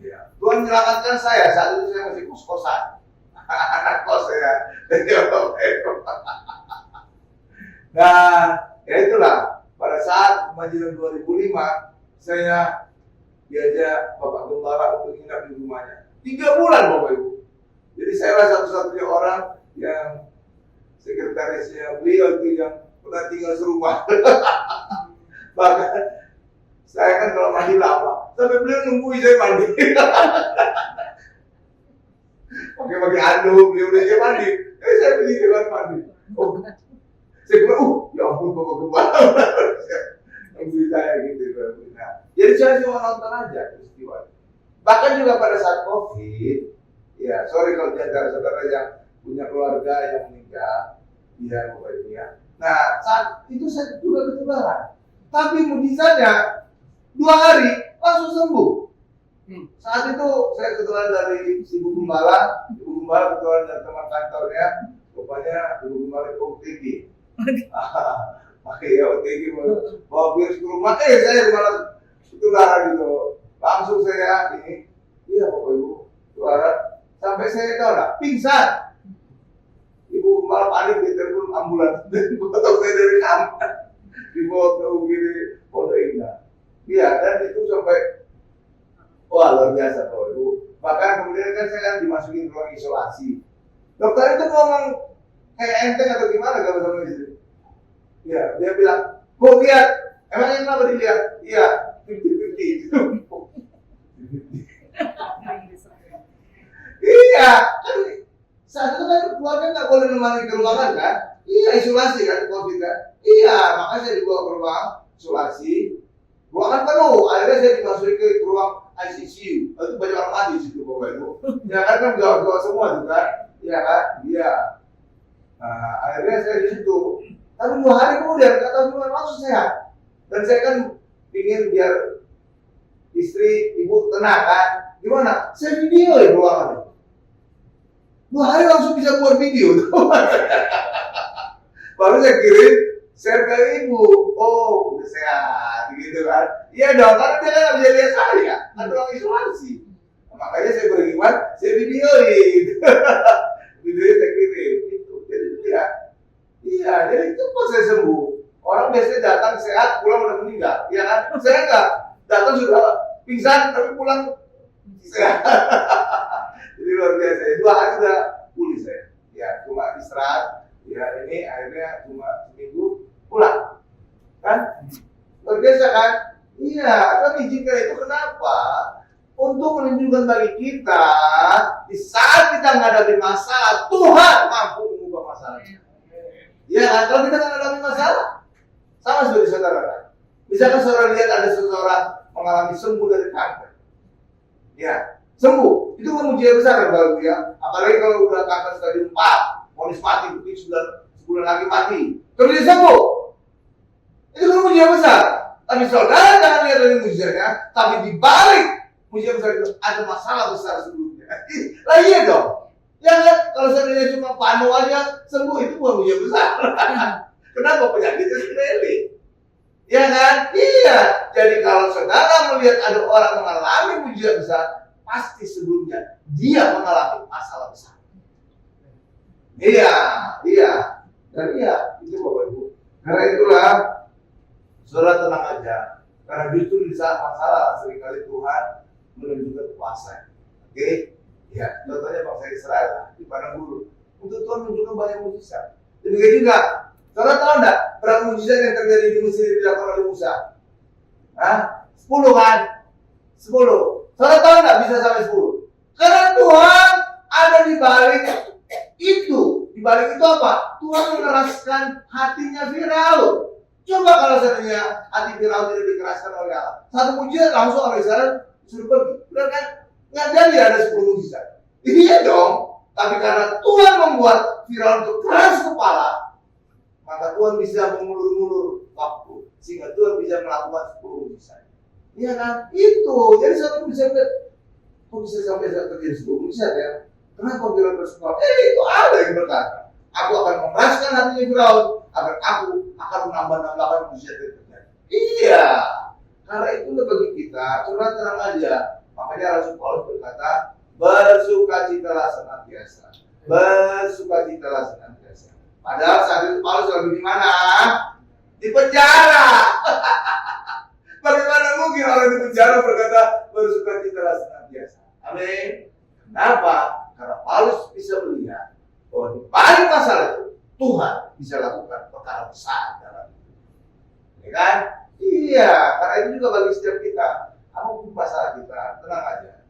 Speaker 3: Ya, Tuhan menyelamatkan saya. Saat itu saya masih kos-kosan, anak kos saya. Nah, ya itulah. Pada saat kebanjiran 2005, saya diajak Bapak Gembala untuk nginap di rumahnya. 3 bulan Bapak Ibu. Jadi saya lah satu-satunya orang yang sekretarisnya beliau itu yang pernah tinggal serumah. Bahkan saya kan kalau mandi lama, sampai beliau nungguin saya mandi. Pakai anduk, beliau udah mandi. Saya pergi ke kamar mandi. Saya bilang, ya ampun Bapak Gembala. Nungguin saya gitu. Nah, jadi saya cuma nonton aja peristiwa. Bahkan juga pada saat COVID, ya sorry kalau di antara saudara yang punya keluarga yang meninggal, ya Bapak Ibu ya. Nah saat itu saya juga ketularan, tapi mujizatnya 2 hari langsung sembuh. Saat itu saya ketularan dari Ibu Gembala ketularan dari teman kantornya, rupanya Ibu Gembala OTG. Makanya OTG bawa virus ke rumah, saya malah ketularan gitu. Langsung saya iya Bapak Ibu, ketularan sampai saya tahu lah, pingsan. Ibu malah panik di telepon ambulans dan potong saya dari kamar dibawa ke UGD Pondok Indah. Iya, dan itu sampai luar biasa Bapak Ibu. Bahkan kemudian kan saya kan dimasukin ruang isolasi. Dokter itu ngomong kayak enteng atau gimana kalau sama istri. Iya, dia bilang, "Bu lihat, emangnya kenapa dilihat?" Iya, 50-50. Iya, kan saat itu kan keluarga nggak boleh menemani ke ruangan kan? Iya, isolasi kan, COVID kan? Iya, makanya saya dibawa ke ruang isolasi. Ruangan penuh, akhirnya saya dimasukin ke ruang ICU. Itu banyak orang mati di situ Bapak Ibu. Ya kan gawat-gawat semua juga. Iya kan? Iya. Nah, akhirnya saya di situ. Tapi 2 hari kemudian nggak tahu gimana langsung sehat. Dan saya kan ingin biar istri, ibu tenang kan. Gimana? Saya video ya ruangan. 2 hari langsung bisa buat video. Baru saya kirim share ke ibu. Oh, udah sehat gitu kan. Iya dong, karena dia kan nggak bisa lihat saya. Kan ruang isolasi. Makanya saya beriman, saya videoin. Videoin saya kirim. Itu. Jadi dia. Iya, jadi itu pas saya sembuh. Orang biasanya datang sehat, pulang udah meninggal. Iya kan? Saya enggak. Datang sudah pingsan, tapi pulang sehat. Jadi luar biasa. 2 hari sudah pulih saya. Ya, cuma istirahat. Ya, ini akhirnya cuma seminggu pulang. Kan? Luar biasa kan? Iya, tapi izinkan itu kenapa? Untuk menunjukkan bagi kita, di saat kita menghadapi masalah, Tuhan mampu mengubah masalahnya. Ya kan? Kalau kita menghadapi masalah, sama seperti saudara. Misalkan saudara lihat ada seseorang mengalami sembuh dari kanker. Ya, sembuh. Itu kan mujizat besar kan Bapak ya. Apalagi kalau udah kanker stadium 4, vonis mati, mungkin sebulan lagi mati. Terus dia sembuh. Itu kan mujizat besar. Tapi saudara jangan lihat dari mujizatnya, tapi di balik mujizat besar itu ada masalah besar sebelumnya. Lah iya dong. Ya kan, kalau seandainya cuma panu aja sembuh, itu bukan mujizat besar. Kenapa penyakitnya sepele? Ya kan? Iya. Jadi kalau saudara melihat ada orang mengalami mujizat besar, pasti sebelumnya dia mengalami masalah besar. Iya, iya. Dan iya, itu Bapak Ibu. Karena itulah, saudara tenang aja. Karena justru di saat masalah seringkali Tuhan menunjukkan kuasa. Oke? Ya, contohnya bangsa Israel di padang gurun. Untuk Tuhan menunjukkan banyak mujizat. Demikian juga, saudara tahu enggak berapa mujizat yang terjadi di Mesir dilakukan oleh Musa? Hah? 10 kan? 10. Saudara tahu enggak bisa sampai 10? Karena Tuhan ada di balik itu. Di balik itu apa? Tuhan mengeraskan hatinya Firaun. Coba kalau seandainya hati Firaun tidak dikeraskan oleh Allah, satu mujizat langsung orang Israel suruh pergi. Benar kan? Nggak jadi ada 10 mujizat. Iya dong. Tapi karena Tuhan membuat Firaun itu keras kepala, maka Tuhan bisa mengulur-ulur waktu sehingga Tuhan bisa melakukan 10 mujizat. Iya kan? Itu. Jadi satu mujizat, kok bisa sampai saat terjadi 10 mujizat ya? Kenapa Firaun bersekolah? Itu ada yang berkata, aku akan mengeraskan hatinya Firaun agar aku akan menambah-nambahkan mujizat yang terjadi. Iya. Karena itu bagi kita, saudara tenang aja. Makanya Rasul Paulus berkata, bersukacitalah senantiasa. Bersukacitalah senantiasa. Padahal saat itu Paulus lagi di mana? Di penjara. Bagaimana mungkin orang di penjara berkata bersukacitalah senantiasa? Amin. Kenapa? Karena Paulus bisa melihat bahwa di balik masalah itu Tuhan bisa lakukan perkara besar dalam hidup. Ya kan? Iya. Karena itu juga bagi setiap kita. Apapun masalah kita, tenang aja.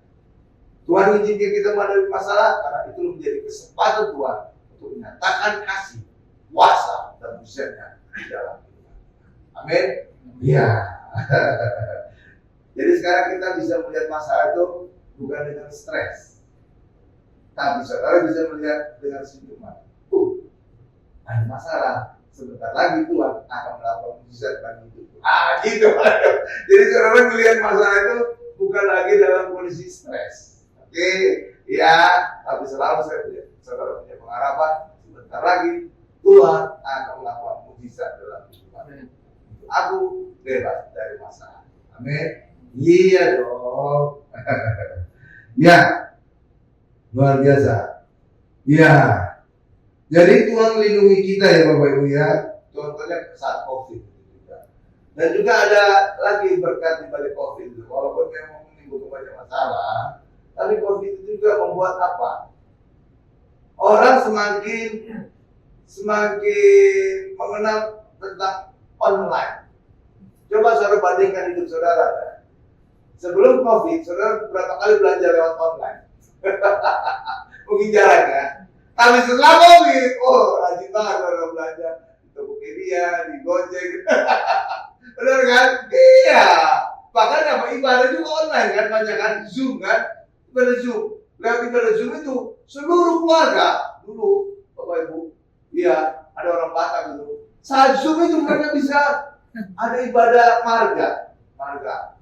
Speaker 3: Tuhan izinkan kita menghadapi masalah karena itu menjadi kesempatan Tuhan untuk menyatakan kasih, kuasa, dan mujizatnya di dalam kita. Amin. Iya. Jadi sekarang kita bisa melihat masalah itu bukan dengan stres, tapi saudara bisa melihat dengan senyuman. Ada masalah. Sebentar lagi Tuhan akan melakukan mujizat bagi hidup. Gitu. Jadi saudara melihat masalah itu bukan lagi dalam kondisi stres. Oke, ya, tapi selalu saya punya, saudara punya pengharapan. Sebentar lagi Tuhan akan melakukan mujizat dalam kehidupan. Aku bebas dari masalah. Amin. Iya dong. Ya, luar biasa. Ya. Jadi Tuhan melindungi kita ya Bapak Ibu ya. Contohnya saat COVID juga. Dan juga ada lagi berkat di balik COVID itu. Walaupun memang menimbulkan banyak masalah, tapi COVID itu juga membuat apa? Orang semakin mengenal tentang online. Coba saudara bandingkan hidup saudara. Sebelum COVID, saudara berapa kali belanja lewat online? Mungkin jarang ya. Tapi setelah COVID, rajin banget saudara belanja di Tokopedia, di Gojek. Benar kan? Iya. Bahkan apa ibadah juga online kan, banyak kan, Zoom kan, ibadah Zoom. Lewat ibadah Zoom itu seluruh keluarga dulu, Bapak Ibu, Iya, ada orang Batak gitu. Saat Zoom itu mereka bisa ada ibadah marga.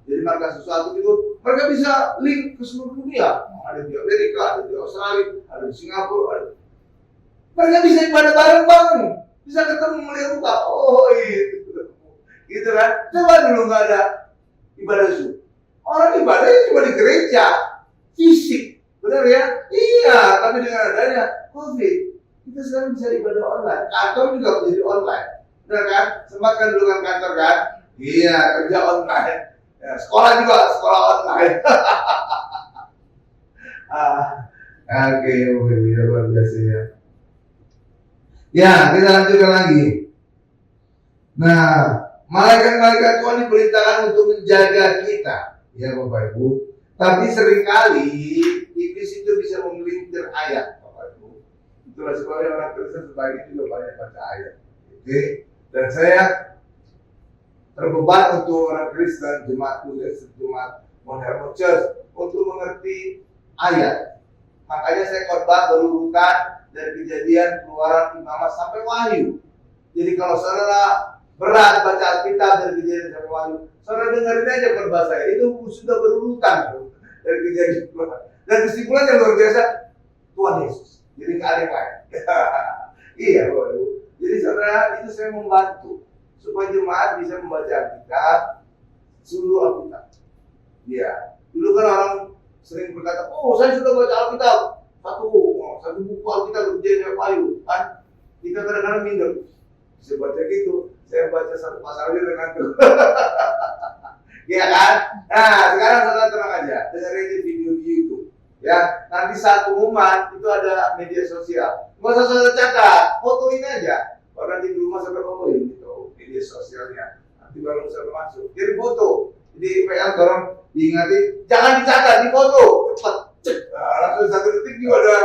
Speaker 3: Jadi marga sesuatu itu mereka bisa link ke seluruh dunia. Ada di Amerika, ada di Australia, ada di Singapura. Mereka bisa ibadah bareng-bareng, bisa ketemu melihat muka. Oh gitu kan? Coba dulu nggak ada ibadah Zoom. Orang ibadahnya cuma di gereja, fisik, benar ya? Iya, tapi dengan adanya COVID, kita sekarang bisa ibadah online. Kantor juga menjadi online, benar kan? Sempatkan dulu kan kantor kan? Iya, kerja online. Ya, sekolah juga, sekolah online. Oke, luar biasa ya. Ya, kita lanjutkan lagi. Nah, malaikat-malaikat Tuhan diperintahkan untuk menjaga kita, ya Bapak Ibu. Tapi seringkali iblis itu bisa memelintir ayat, Bapak Ibu. Itulah sebabnya orang Kristen sebagian juga banyak baca ayat. Oke, dan saya terbeban untuk orang Kristen, jemaat Modern Church untuk mengerti ayat. Makanya saya khotbah berurutan dari Kejadian, Keluaran, Imamat sampai Wahyu. Jadi kalau saudara berat baca Alkitab dari Kejadian sampai Wahyu, saudara dengerin aja khotbah saya. Itu sudah berurutan dari Kejadian, Keluaran. Dan kesimpulan yang luar biasa, Tuhan Yesus. Jadi nggak ada yang lain. Iya, Bapak Ibu. Jadi saudara, itu saya membantu supaya jemaat bisa membaca Alkitab, seluruh Alkitab. Iya. Dulu kan orang sering berkata, oh saya sudah baca Alkitab satu buku Alkitab Kejadian Wahyu, kan? Kita kadang-kadang minder. Saya baca gitu, saya baca satu pasal aja dengan itu. Iya kan? Nah, sekarang saudara tenang aja, dengerin di video di YouTube. Ya, nanti saat pengumuman itu ada media sosial. Nggak usah saudara catat, fotoin aja. Kalau nanti di rumah saudara fotoin gitu, media sosialnya. Nanti baru saudara masuk. Jadi foto. Jadi PL tolong diingati, jangan dicatat, di foto, cepat. Nah, langsung 1 detik juga udah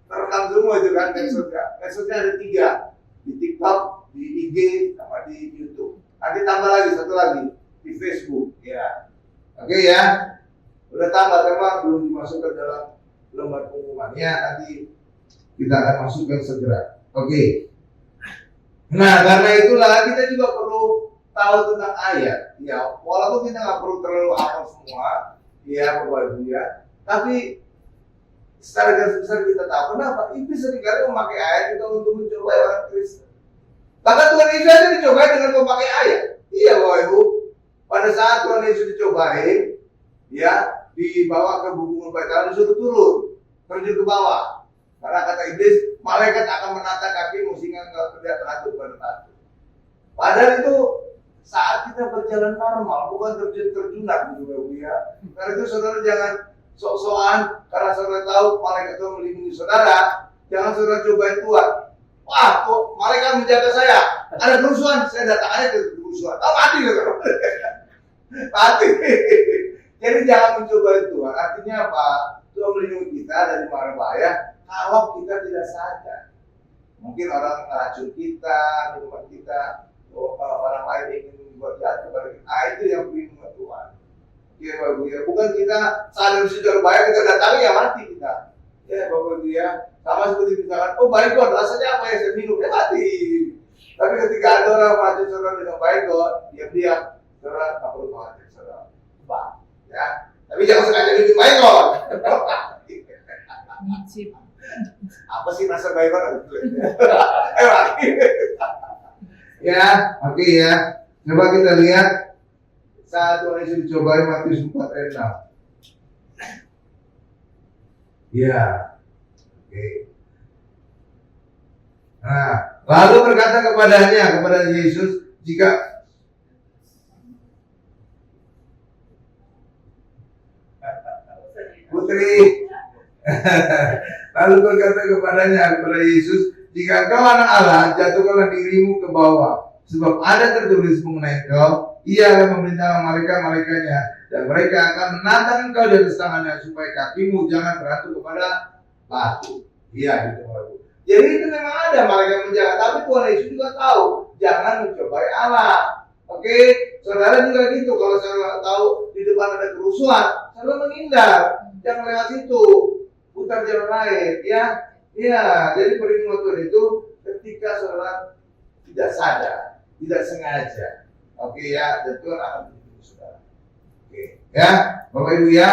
Speaker 3: terekam semua itu kan medsosnya. Medsosnya ada 3, di TikTok, di IG, sama di YouTube. Nanti tambah lagi satu lagi di Facebook, ya. Oke ya, udah tambah belum dimasukkan dalam lembar pengumumannya. Nanti kita akan masukkan segera. Oke. Nah, karena itulah kita juga perlu tahu tentang ayat, ya. Walaupun kita nggak perlu terlalu hafal semua, ya Bapak Ibu ya. Tapi secara garis besar kita tahu kenapa iblis seringkali memakai ayat itu untuk mencobai orang Kristen. Bahkan Tuhan Yesus aja dicobai dengan memakai ayat. Iya Bapak Ibu. Pada saat Tuhan Yesus dicobai, ya dibawa ke bukit Baital, disuruh turun, terjun ke bawah. Karena kata iblis, malaikat akan menata kakimu sehingga engkau tidak terjatuh pada batu. Padahal itu saat kita berjalan normal, bukan terjun-terjunan gitu Bapak Ibu ya. Karena itu saudara jangan sok-sokan, karena saudara tahu malaikat Tuhan melindungi saudara, jangan saudara cobain Tuhan. Wah, kok malaikat menjaga saya? Ada kerusuhan, saya datang aja ke kerusuhan. Oh, mati gitu. Mati. Jadi jangan mencobain Tuhan. Artinya apa? Tuhan melindungi kita dari mara bahaya kalau kita tidak sadar. Mungkin orang meracun kita, minuman kita, orang lain ingin membuat jahat kepada kita. Itu yang perlindungan Tuhan. Ya Bapak Ibu ya, bukan kita sadar secara bahaya kita datangi ya mati kita. Ya Bapak Ibu ya, sama seperti misalkan, oh baik God, rasanya apa yang saya minum? Ya mati. Tapi ketika ada orang meracun saudara dengan baik God, diam-diam, saudara tak perlu khawatir, saudara. Bah, ya. Tapi jangan sengaja minum baik God.
Speaker 1: Ngicip.
Speaker 3: Apa sih rasa baik God? Ya, oke ya. Coba kita lihat saat Tuhan Yesus dicobai, Matius 4 ayat 6. Ya, oke. Nah, lalu berkata kepada Yesus, jika putri, lalu berkata kepada Yesus, jika engkau anak Allah, jatuhkanlah dirimu ke bawah, sebab ada tertulis mengenai engkau, ia akan memerintahkan malaikat-malaikatnya, dan mereka akan menantang engkau di atas tangannya, supaya kakimu jangan terjatuh kepada batu. Iya, gitu Bapak. Jadi itu memang ada malaikat menjaga, tapi Tuhan Yesus juga tahu, jangan mencobai Allah. Oke, saudara juga gitu. Kalau saudara tahu di depan ada kerusuhan, saudara menghindar, jangan lewat situ, putar jalan lain, ya. Iya, jadi perlindungan Tuhan itu ketika saudara tidak sadar, tidak sengaja. Oke ya, dan Tuhan akan menunjuk saudara. Oke, ya, Bapak Ibu ya.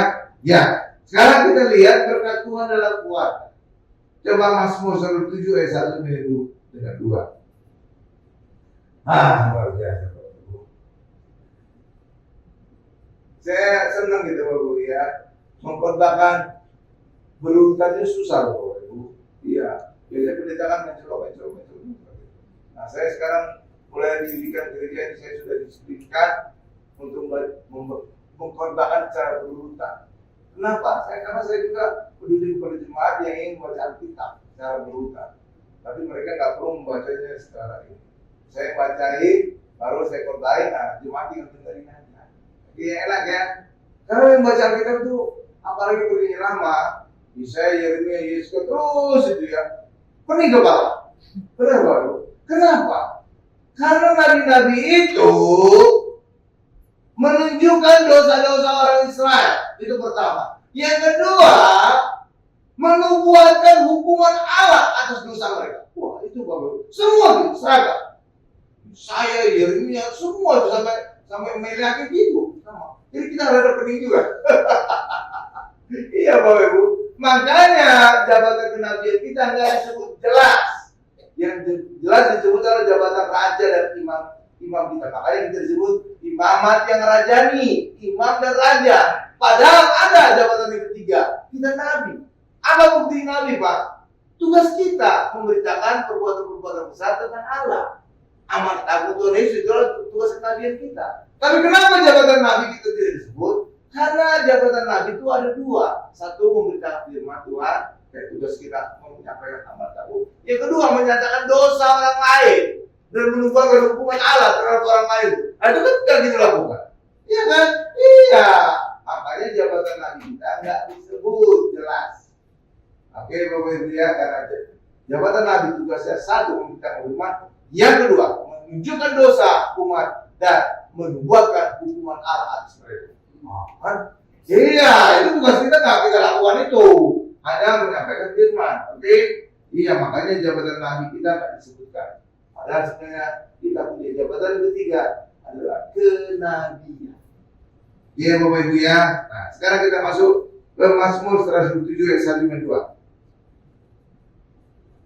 Speaker 3: Ya, sekarang kita lihat berkat Tuhan dalam kuat. Coba Mazmur 107 ayat 1 dengan 2. Luar biasa Bapak Ibu. Saya senang gitu Bapak Ibu ya. Mengkhotbahkan berurutannya susah loh Bapak Ibu. Iya, biasanya pendeta kan mencolok. Nah, saya sekarang mulai didirikan gereja ini, saya sudah disiplинkan untuk mengkhotbahkan secara berurutan. Kenapa? Karena saya juga peduli kepada jemaat yang ingin membaca Alkitab secara berurutan. Tapi mereka nggak perlu membacanya secara ini. Saya bacain, baru saya khotbahin, jemaat yang dengerin aja. Iya enak ya. Karena yang baca Alkitab itu, apalagi begini lama, Yesaya, Yeremia, Yesaya terus itu ya, pening kepala. Benar baru. Kenapa? Karena nabi-nabi itu menunjukkan dosa-dosa orang Israel. Itu pertama. Yang kedua, menubuatkan hukuman Allah atas dosa mereka. Wah, itu bagus. Semua itu seragam. Saya, Yeremia, semua itu sampai Meleaki gitu. Sama. Jadi kita ada pening juga. Iya Bapak Ibu. Makanya jabatan kenabian kita nggak disebut jelas. Yang jelas disebut adalah jabatan raja dan imam kita. Makanya kita disebut imamat yang rajani, imam dan raja. Padahal ada jabatan yang ketiga, kita nabi. Apa bukti nabi Pak? Tugas kita memberitakan perbuatan-perbuatan besar tentang Allah. Amanat Agung Tuhan Yesus itu adalah tugas kenabian kita. Tapi kenapa jabatan nabi kita tidak disebut? Karena jabatan nabi itu ada dua. Satu memberitakan firman Tuhan, kayak tugas kita menyampaikan amanat Agung. Yang kedua menyatakan dosa orang lain dan menubuatkan hukuman Allah terhadap orang lain. Nah, itu kan tidak kita lakukan. Iya kan? Iya. Makanya jabatan nabi kita nggak disebut jelas. Oke Bapak Ibu ya, karena jabatan nabi tugasnya satu memberitakan firman, yang kedua menunjukkan dosa umat dan membuatkan hukuman Allah atas mereka. Kan? Iya, itu tugas kita nggak kita lakukan itu, hanya menyampaikan firman. Oke? Iya, makanya jabatan nabi kita nggak disebutkan. Padahal sebenarnya kita punya jabatan ketiga adalah kenabian. Iya Bapak Ibu ya. Nah, sekarang kita masuk ke Mazmur 107 ayat 1 dan 2.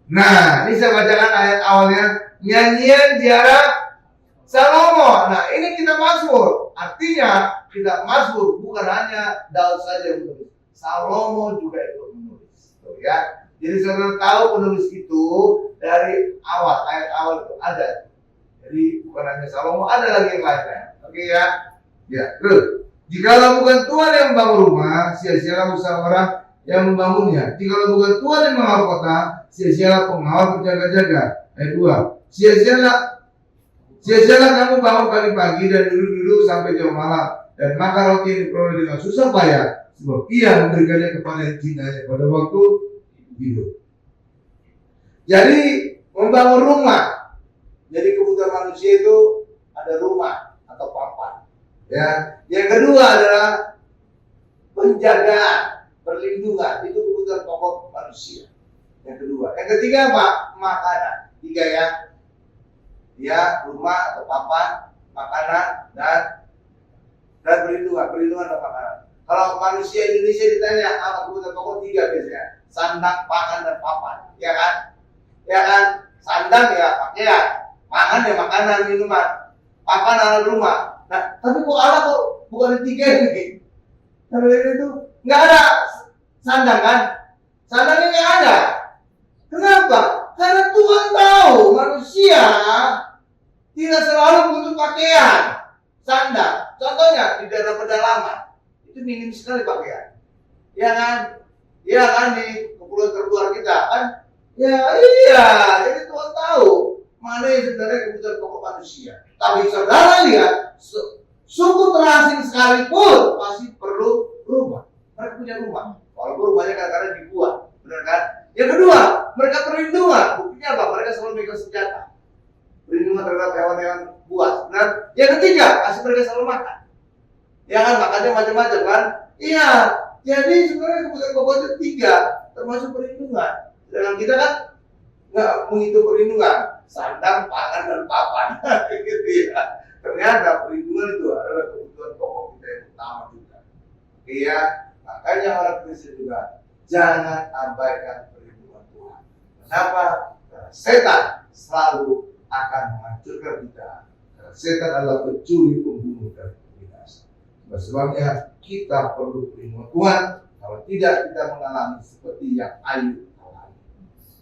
Speaker 3: Nah, ini saya bacakan ayat awalnya, nyanyian ziarah Salomo. Nah, ini kita Mazmur. Artinya kita Mazmur bukan hanya Daud saja yang menulis, Salomo juga ikut menulis. Tuh, ya. Jadi saudara tahu penulis itu dari awal, ayat awal itu ada. Jadi bukan hanya Salomo, ada lagi yang lainnya. Oke ya. Ya, terus. Jikalau bukan Tuhan yang membangun rumah, sia-sialah usaha orang yang membangunnya. Jikalau bukan Tuhan yang mengawal kota, sia-sialah pengawal berjaga-jaga. Ayat 2. Sia-sialah kamu bangun pagi-pagi dan duduk-duduk sampai jam malam, dan makan roti yang diperoleh dengan susah payah, sebab ia memberikannya kepada yang cintanya pada waktu hidup. Jadi membangun rumah. Jadi kebutuhan manusia itu ada rumah atau papan. Ya, yang kedua adalah penjagaan, perlindungan. Itu kebutuhan pokok manusia. Yang kedua. Yang ketiga apa? Makanan. Tiga ya. Ya, rumah atau papan, makanan dan perlindungan dan makanan. Kalau manusia Indonesia ditanya apa kebutuhan pokok, tiga biasanya. Sandang, pangan dan papan. Ya kan? Ya kan? Sandang ya pakaian, pangan ya makanan, minuman, papan adalah rumah. Nah, tapi kok Allah kok bukan tiga ini? Karena itu nggak ada sandang kan? Sandangnya nggak ada. Kenapa? Karena Tuhan tahu manusia tidak selalu butuh pakaian, sandang. Contohnya di daerah pedalaman itu minim sekali pakaian. Ya kan? Ya kan, di kepulauan terluar kita kan? Ya iya. Jadi Tuhan tahu mana yang sebenarnya kebutuhan pokok manusia. Tapi saudara lihat, suku terasing sekalipun pasti perlu rumah. Mereka punya rumah, walaupun rumahnya kadang-kadang dibuat, benar kan? Yang kedua, mereka perlindungan. Buktinya apa? Mereka selalu megang senjata, perlindungan terhadap hewan-hewan buas. Benar? Yang ketiga, pasti mereka selalu makan. Ya kan, makannya macam-macam kan? Iya. Jadi sebenarnya kebutuhan pokok itu tiga, termasuk perlindungan. Sedangkan kita kan nggak menghitung perlindungan, sandang, pangan, dan papan. Gitu ya. Ternyata perlindungan itu adalah kebutuhan pokok kita yang utama juga. Iya, makanya orang Kristen juga jangan abaikan perlindungan Tuhan. Kenapa? Karena setan selalu akan menghancurkan kita. Karena setan adalah pencuri, pembunuh, dan binasa. Sebabnya kita perlu perlindungan Tuhan. Kalau tidak, kita mengalami seperti yang Ayub alami.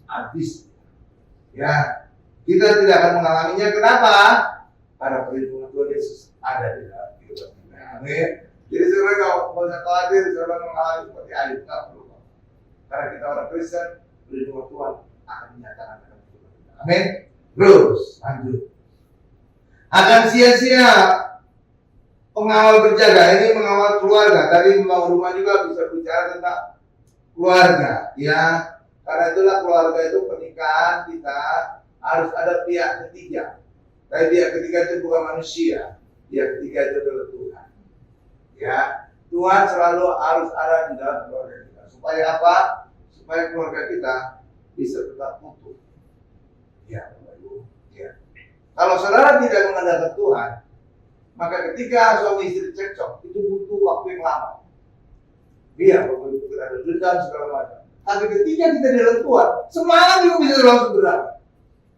Speaker 3: Habis. Ya, kita tidak akan mengalaminya. Kenapa? Karena perlindungan Tuhan Yesus ada di dalam kehidupan kita. Amin. Jadi saudara kalau usah khawatir, saudara mengalami seperti Ayub, nggak perlu. Karena kita orang Kristen, perlindungan Tuhan akan dinyatakan dalam kehidupan kita. Amin. Terus lanjut. Akan sia-sia pengawal berjaga, ini mengawal keluarga. Tadi membangun rumah juga bisa bicara tentang keluarga, ya. Karena itulah keluarga itu pernikahan kita harus ada pihak ketiga. Tapi pihak ketiga itu bukan manusia, pihak ketiga itu adalah Tuhan. Ya, Tuhan selalu harus ada di dalam keluarga kita. Supaya apa? Supaya keluarga kita bisa tetap utuh. Ya, Bapak Ibu. Ya. Kalau saudara tidak mengandalkan Tuhan, maka ketika suami istri cekcok, itu butuh waktu yang lama. Iya, Bapak Ibu, ada dendam segala macam. Tapi ketika kita di dalam Tuhan, semalam juga bisa langsung berakhir.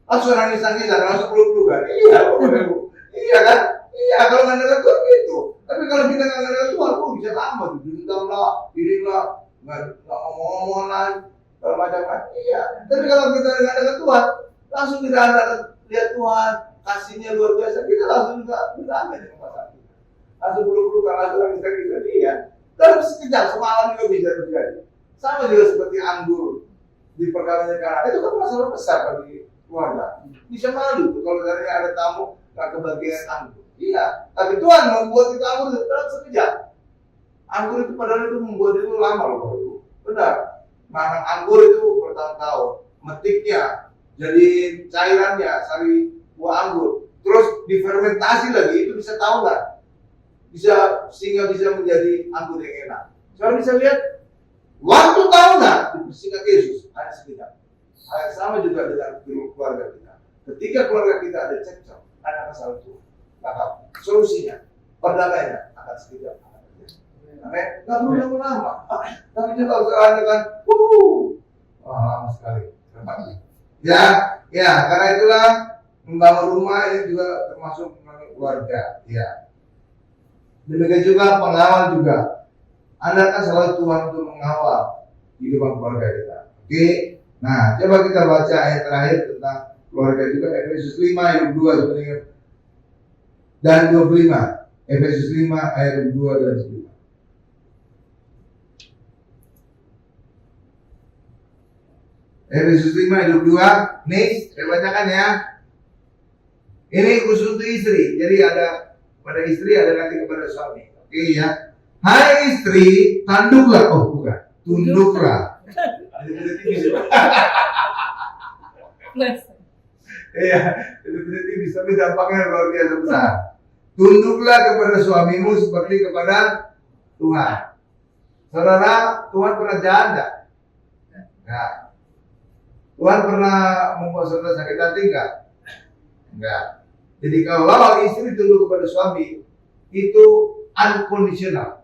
Speaker 3: Langsung nangis-nangisan, langsung peluk-pelukan. Iya, Bapak Ibu. Iya kan? Iya, kalau nggak ada Tuhan gitu. Tapi kalau kita nggak ada Tuhan, bisa lama. Dendam lah, diri lah, nggak ngomong-ngomong lagi, segala macam kan. Iya. Tapi kalau kita nggak ada Tuhan, langsung kita ada lihat Tuhan, kasihnya luar biasa, kita langsung juga berdamai dengan pasangan kita. Langsung peluk-pelukan, langsung nangis-nangisan. Iya. Dalam sekejap, semalam juga bisa terjadi. Sama juga seperti anggur di perkawinan Kana. Itu kan masalah besar bagi keluarga. Bisa malu tuh kalau dari ada tamu gak kebagian anggur. Iya, tapi Tuhan membuat itu anggur dalam sekejap. Anggur itu padahal itu membuat itu lama loh. Benar. Nanam anggur itu bertahun-tahun. Metiknya, jadi cairannya, sari buah anggur. Terus difermentasi lagi, itu bisa tahu nggak? Bisa sehingga bisa menjadi anggur yang enak. Soalnya bisa lihat. Waktu tahu nggak dipersingkat Yesus hanya sekejap. Hal sama juga dengan keluarga kita. Ketika keluarga kita ada cekcok, ada masalah itu, maka solusinya, perdamaiannya akan sekejap. Amin. Nggak perlu lama-lama. Tapi juga kalau kan, lama sekali. Ya, karena itulah membangun rumah ini juga termasuk membangun keluarga. Ya. Demikian juga pengawal juga. Anda kan selalu Tuhan untuk mengawal kehidupan keluarga kita. Oke? Nah, coba kita baca ayat terakhir tentang keluarga juga, Efesus 5 ayat 2 sebenarnya dan 25. Efesus 5 ayat 2 dan 25. Efesus 5 ayat 22. Nih, saya bacakan ya. Ini khusus untuk istri. Jadi ada pada istri, ada nanti kepada suami. Oke ya. Hai istri, tunduklah. Oh bukan, tunduklah. Iya, itu bisa dampaknya luar biasa besar. Tunduklah kepada suamimu seperti kepada Tuhan. Saudara, Tuhan pernah jahat enggak? Enggak. Tuhan pernah membuat saudara sakit hati enggak? Enggak. Jadi kalau istri tunduk kepada suami, itu unconditional.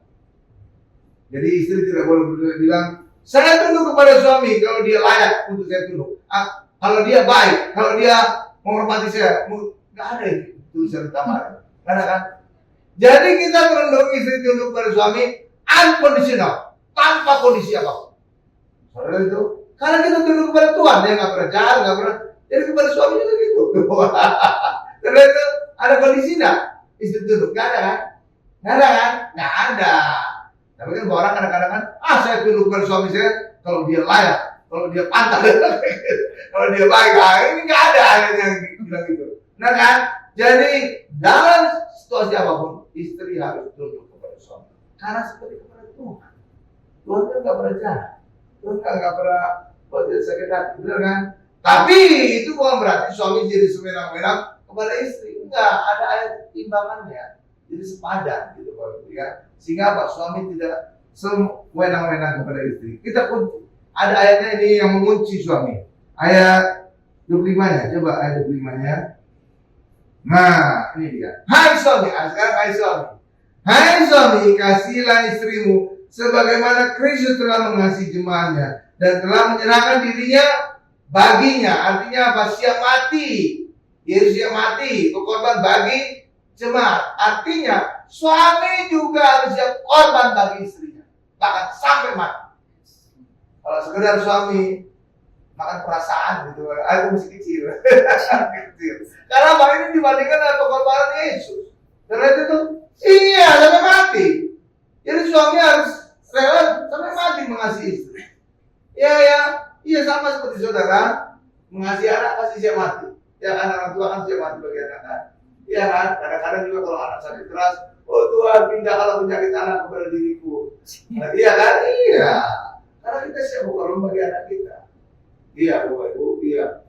Speaker 3: Jadi istri tidak boleh bilang, saya tunduk kepada suami kalau dia layak untuk saya tunduk. Kalau dia baik, kalau dia menghormati saya, nggak ada itu tulisan utama. Nggak ada kan? Jadi kita tunduk istri tunduk kepada suami unconditional, tanpa kondisi apapun. Saudara itu, karena kita tunduk kepada Tuhan, dia nggak pernah jahat, nggak pernah. Jadi kepada suami juga gitu. Karena itu ada kondisi nggak? Istri tunduk, nggak ada kan? Nggak ada kan? Nggak ada. Tapi kan orang kadang-kadang kan, saya tunduk kepada suami saya kalau dia layak, kalau dia pantas, kalau dia baik. Ini nggak ada ayat yang bilang gitu. Nah kan? Jadi dalam situasi apapun, istri harus tunduk kepada suami. Karena seperti kepada Tuhan. Tuhan kan nggak pernah jahat. Tuhan kan nggak pernah buat dia sakit hati, benar kan? Tapi itu bukan berarti suami jadi sewenang-wenang kepada istri. Enggak, ada ayat timbangannya. Jadi sepadan gitu Bapak ya. Sehingga Pak suami tidak sewenang-wenang kepada istri. Kita pun ada ayatnya ini yang mengunci suami. Ayat 25-nya, coba ayat 25-nya. Nah, ini dia. Hai suami, sekarang hai suami. Hai suami, kasihilah istrimu sebagaimana Kristus telah mengasihi jemaatnya dan telah menyerahkan dirinya baginya. Artinya apa? Siap mati. Yesus siap mati, berkorban bagi jemaat. Artinya suami juga harus siap korban bagi istrinya, bahkan sampai mati. Kalau sekedar suami makan perasaan gitu, aku masih kecil. Kecil. Karena apa? Ini dibandingkan dengan pengorbanan Yesus. Karena itu tuh, iya sampai mati. Jadi suami harus rela sampai mati mengasihi istri. Iya sama seperti saudara mengasihi anak pasti siap mati. Ya kan orang tua kan siap mati bagi anak kan. Iya kan. Kadang-kadang juga kalau anak sakit keras, oh Tuhan pindahkanlah penyakit anak kepada diriku. Nah, iya kan? Iya. Karena kita siap berkorban bagi anak kita. Iya, Bapak Ibu, iya.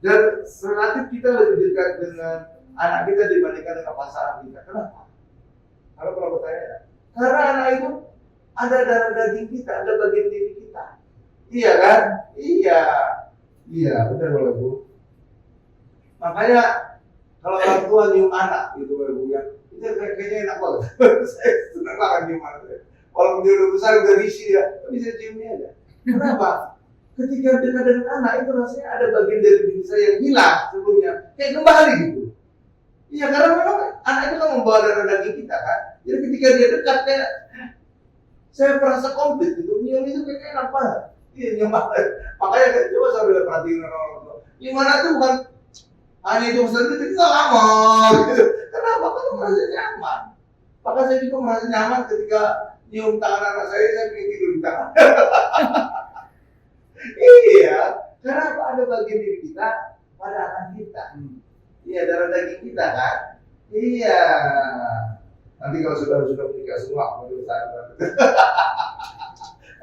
Speaker 3: Dan relatif kita lebih dekat dengan anak kita dibandingkan dengan pasangan kita. Kenapa? Kalau bertanya, karena anak itu ada darah daging kita, ada bagian diri kita. Iya kan? Iya, benar Bapak Ibu. Makanya kalau orang tua nyium anak gitu Bapak Ibu ya, itu kayaknya enak banget. Saya senang banget nyium anak. Walaupun dia udah besar, udah risih ya, tapi saya ciumnya aja. Kenapa? Ketika dekat dengan anak itu rasanya ada bagian dari diri saya yang hilang sebelumnya, kayak kembali gitu. Iya, karena memang anak itu kan membawa darah daging kita kan. Jadi ketika dia dekat kayak saya merasa komplit gitu. Nyium itu kayak enak banget. Iya, nyium banget. Makanya coba saya udah perhatiin orang tua. Nyium anak itu bukan hanya itu sendiri, kita lama gitu. Kenapa? Karena merasa nyaman. Maka saya juga merasa nyaman ketika nyium tangan anak saya pengen tidur di tangan. Iya, karena apa? Ada bagian diri kita pada anak kita. Iya, darah daging kita kan. Iya. Nanti kalau sudah menikah semua, menurut saya.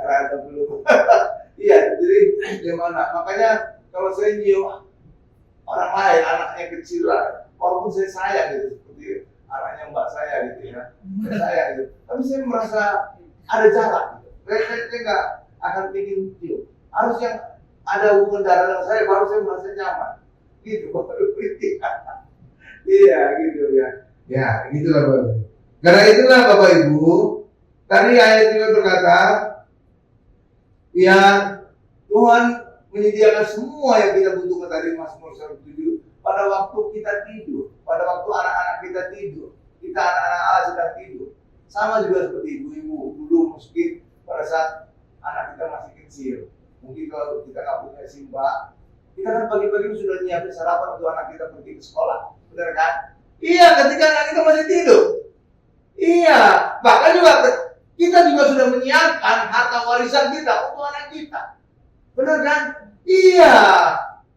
Speaker 3: Karena ada belum. Iya, jadi gimana? Makanya kalau saya nyium orang lain, anaknya kecil lah, walaupun saya sayang gitu, seperti anaknya mbak saya gitu ya, saya gitu. Tapi saya merasa ada jarak gitu. Saya nggak akan ingin nyium. Harus yang ada hubungan darah dengan saya, baru saya merasa nyaman. Gitu, iya, gitu ya. Ya, gitulah Bapak Ibu. Karena itulah Bapak Ibu, tadi ayat juga berkata, ya Tuhan menyediakan semua yang kita butuhkan tadi Mazmur 107 pada waktu kita tidur, pada waktu anak-anak kita tidur, kita anak-anak Allah sedang tidur. Sama juga seperti ibu-ibu dulu mungkin pada saat anak kita masih kecil. Mungkin kalau kita nggak punya simba, kita kan pagi-pagi sudah nyiapin sarapan untuk anak kita pergi ke sekolah, benar kan? Iya, ketika anak kita masih tidur. Iya, bahkan juga kita juga sudah menyiapkan harta warisan kita untuk anak kita, benar kan? Iya,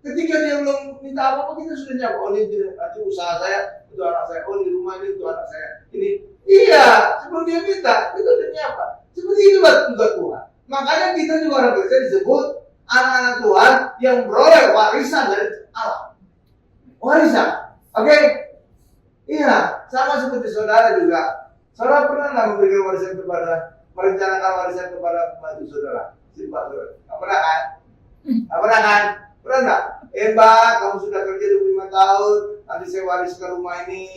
Speaker 3: ketika dia belum minta apa-apa kita sudah nyiapkan. Oh ini nanti usaha saya untuk anak saya, oh di rumah ini untuk anak saya. Ini, iya, sebelum dia minta kita sudah nyiapkan. Seperti itu juga Tuhan. Makanya kita juga orang Kristen disebut anak-anak Tuhan yang beroleh warisan dari Allah. Warisan, oke? Iya, sama seperti saudara juga. Saudara pernah nggak memberikan warisan merencanakan warisan kepada pembantu saudara? Simpan saudara. Nggak pernah kan? Nggak pernah kan? Pernah nggak? Mbak, kamu sudah kerja 25 tahun, nanti saya wariskan rumah ini.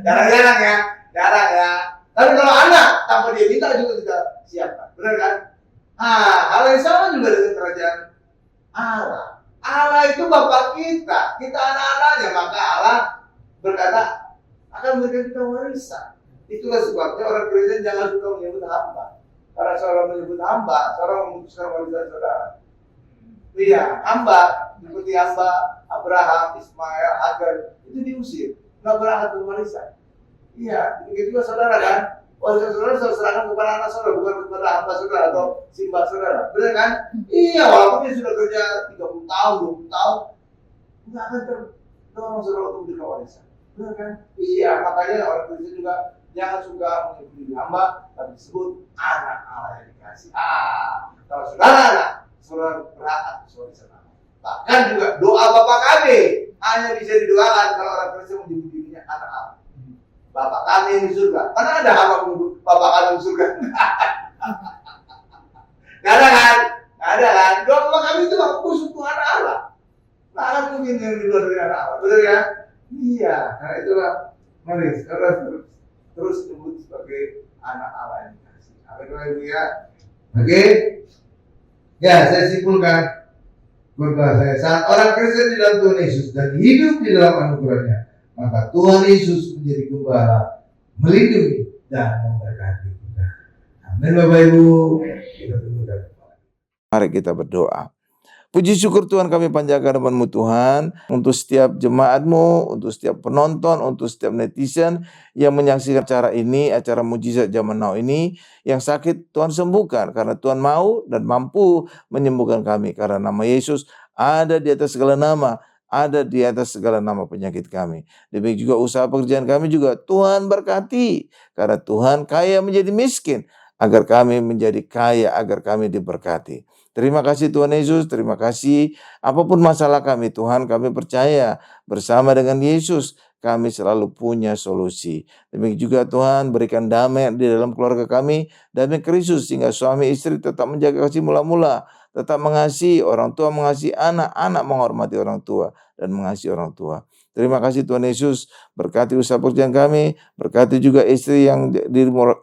Speaker 3: Jarang-jarang ya, jarang ya. Tapi kalau anak tanpa dia minta juga kita siapkan, benar kan? Hal yang sama juga dengan kerajaan Allah. Allah itu Bapa kita anak-anaknya, maka Allah berkata akan memberikan kita warisan. Itulah sebabnya orang Kristen jangan suka menyebut hamba. Karena seorang menyebut hamba, seorang memutuskan warisan saudara. Iya, hamba seperti hamba Abraham, Ismail, Hagar itu diusir, nggak berhak berwarisan. Iya, begitu juga saudara kan. Warisan saudara serahkan kepada anak saudara, bukan kepada hamba saudara atau simpan saudara. Benar kan? Iya, walaupun dia sudah kerja 30 tahun, 20 tahun, nggak akan terdorong saudara untuk memberikan warisan. Benar kan? Iya, makanya orang Kristen juga jangan suka menyebut hamba, tapi disebut anak Allah yang dikasih. Kalau saudara anak, saudara berhak atas warisan Allah. Bahkan juga doa Bapa kami hanya bisa didoakan kalau orang Kristen menyebut dirinya anak Allah. Bapak kami yang di surga. Mana ada hamba menyebut Bapak kami di surga? Gak ada kan? Gak Ada kan? Doa Bapa kami itu khusus untuk anak Allah. Mana mungkin yang di luar dari anak Allah, betul ya? Iya, karena itulah mari terus disebut sebagai anak Allah yang dikasih. Amin Bapak Ibu ya. Oke, ya saya simpulkan berdoa saya. Saat orang Kristen di dalam Tuhan Yesus dan hidup di dalam anugerahnya, maka Tuhan Yesus menjadi gembala, melindungi dan memberkati kita. Amin Bapak Ibu. Kita tunggu dan
Speaker 4: Mari kita berdoa. Puji syukur Tuhan kami panjatkan nama-Mu Tuhan untuk setiap jemaat-Mu, untuk setiap penonton, untuk setiap netizen yang menyaksikan acara ini, acara mujizat zaman now ini. Yang sakit Tuhan sembuhkan karena Tuhan mau dan mampu menyembuhkan kami. Karena nama Yesus ada di atas segala nama, ada di atas segala nama penyakit kami. Demikian juga usaha pekerjaan kami juga Tuhan berkati. Karena Tuhan kaya menjadi miskin, agar kami menjadi kaya, agar kami diberkati. Terima kasih Tuhan Yesus, terima kasih. Apapun masalah kami Tuhan, kami percaya bersama dengan Yesus kami selalu punya solusi. Demikian juga Tuhan berikan damai di dalam keluarga kami, damai Kristus sehingga suami istri tetap menjaga kasih mula-mula, tetap mengasihi orang tua, mengasihi anak, anak menghormati orang tua dan mengasihi orang tua. Terima kasih Tuhan Yesus, berkati usaha pekerjaan kami, berkati juga istri yang di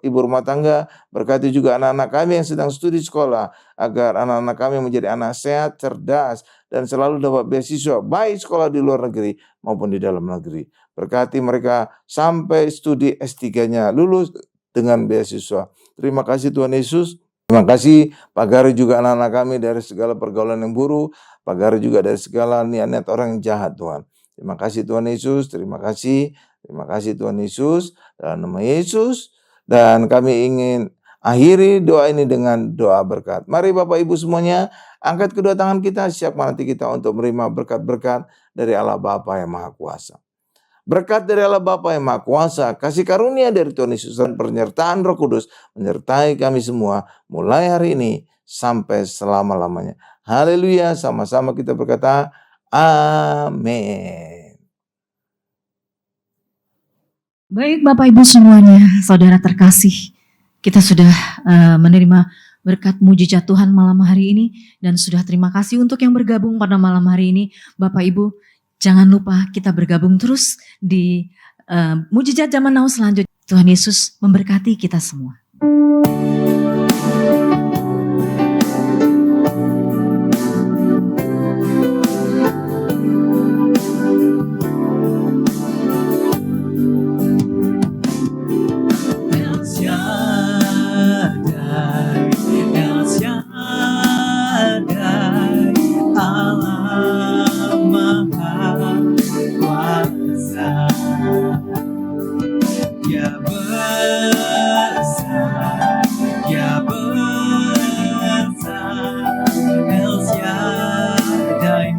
Speaker 4: ibu rumah tangga, berkati juga anak-anak kami yang sedang studi sekolah, agar anak-anak kami menjadi anak sehat, cerdas, dan selalu dapat beasiswa, baik sekolah di luar negeri maupun di dalam negeri. Berkati mereka sampai studi S3-nya lulus dengan beasiswa. Terima kasih Tuhan Yesus. Terima kasih pagari juga anak-anak kami dari segala pergaulan yang buruk, pagari juga dari segala niat-niat orang yang jahat Tuhan. Terima kasih Tuhan Yesus, terima kasih Tuhan Yesus, dalam nama Yesus. Dan kami ingin akhiri doa ini dengan doa berkat. Mari Bapak Ibu semuanya, angkat kedua tangan kita, siap menanti kita untuk menerima berkat-berkat dari Allah Bapa yang Maha Kuasa. Berkat dari Allah Bapa yang Maha Kuasa, kasih karunia dari Tuhan Yesus dan penyertaan Roh Kudus menyertai kami semua mulai hari ini sampai selama-lamanya. Haleluya, sama-sama kita berkata, amin.
Speaker 1: Baik Bapak Ibu semuanya, saudara terkasih, kita sudah menerima berkat mujizat Tuhan malam hari ini dan sudah terima kasih untuk yang bergabung pada malam hari ini. Bapak Ibu, jangan lupa kita bergabung terus di mujizat zaman now selanjutnya. Tuhan Yesus memberkati kita semua.
Speaker 2: El Shaddai,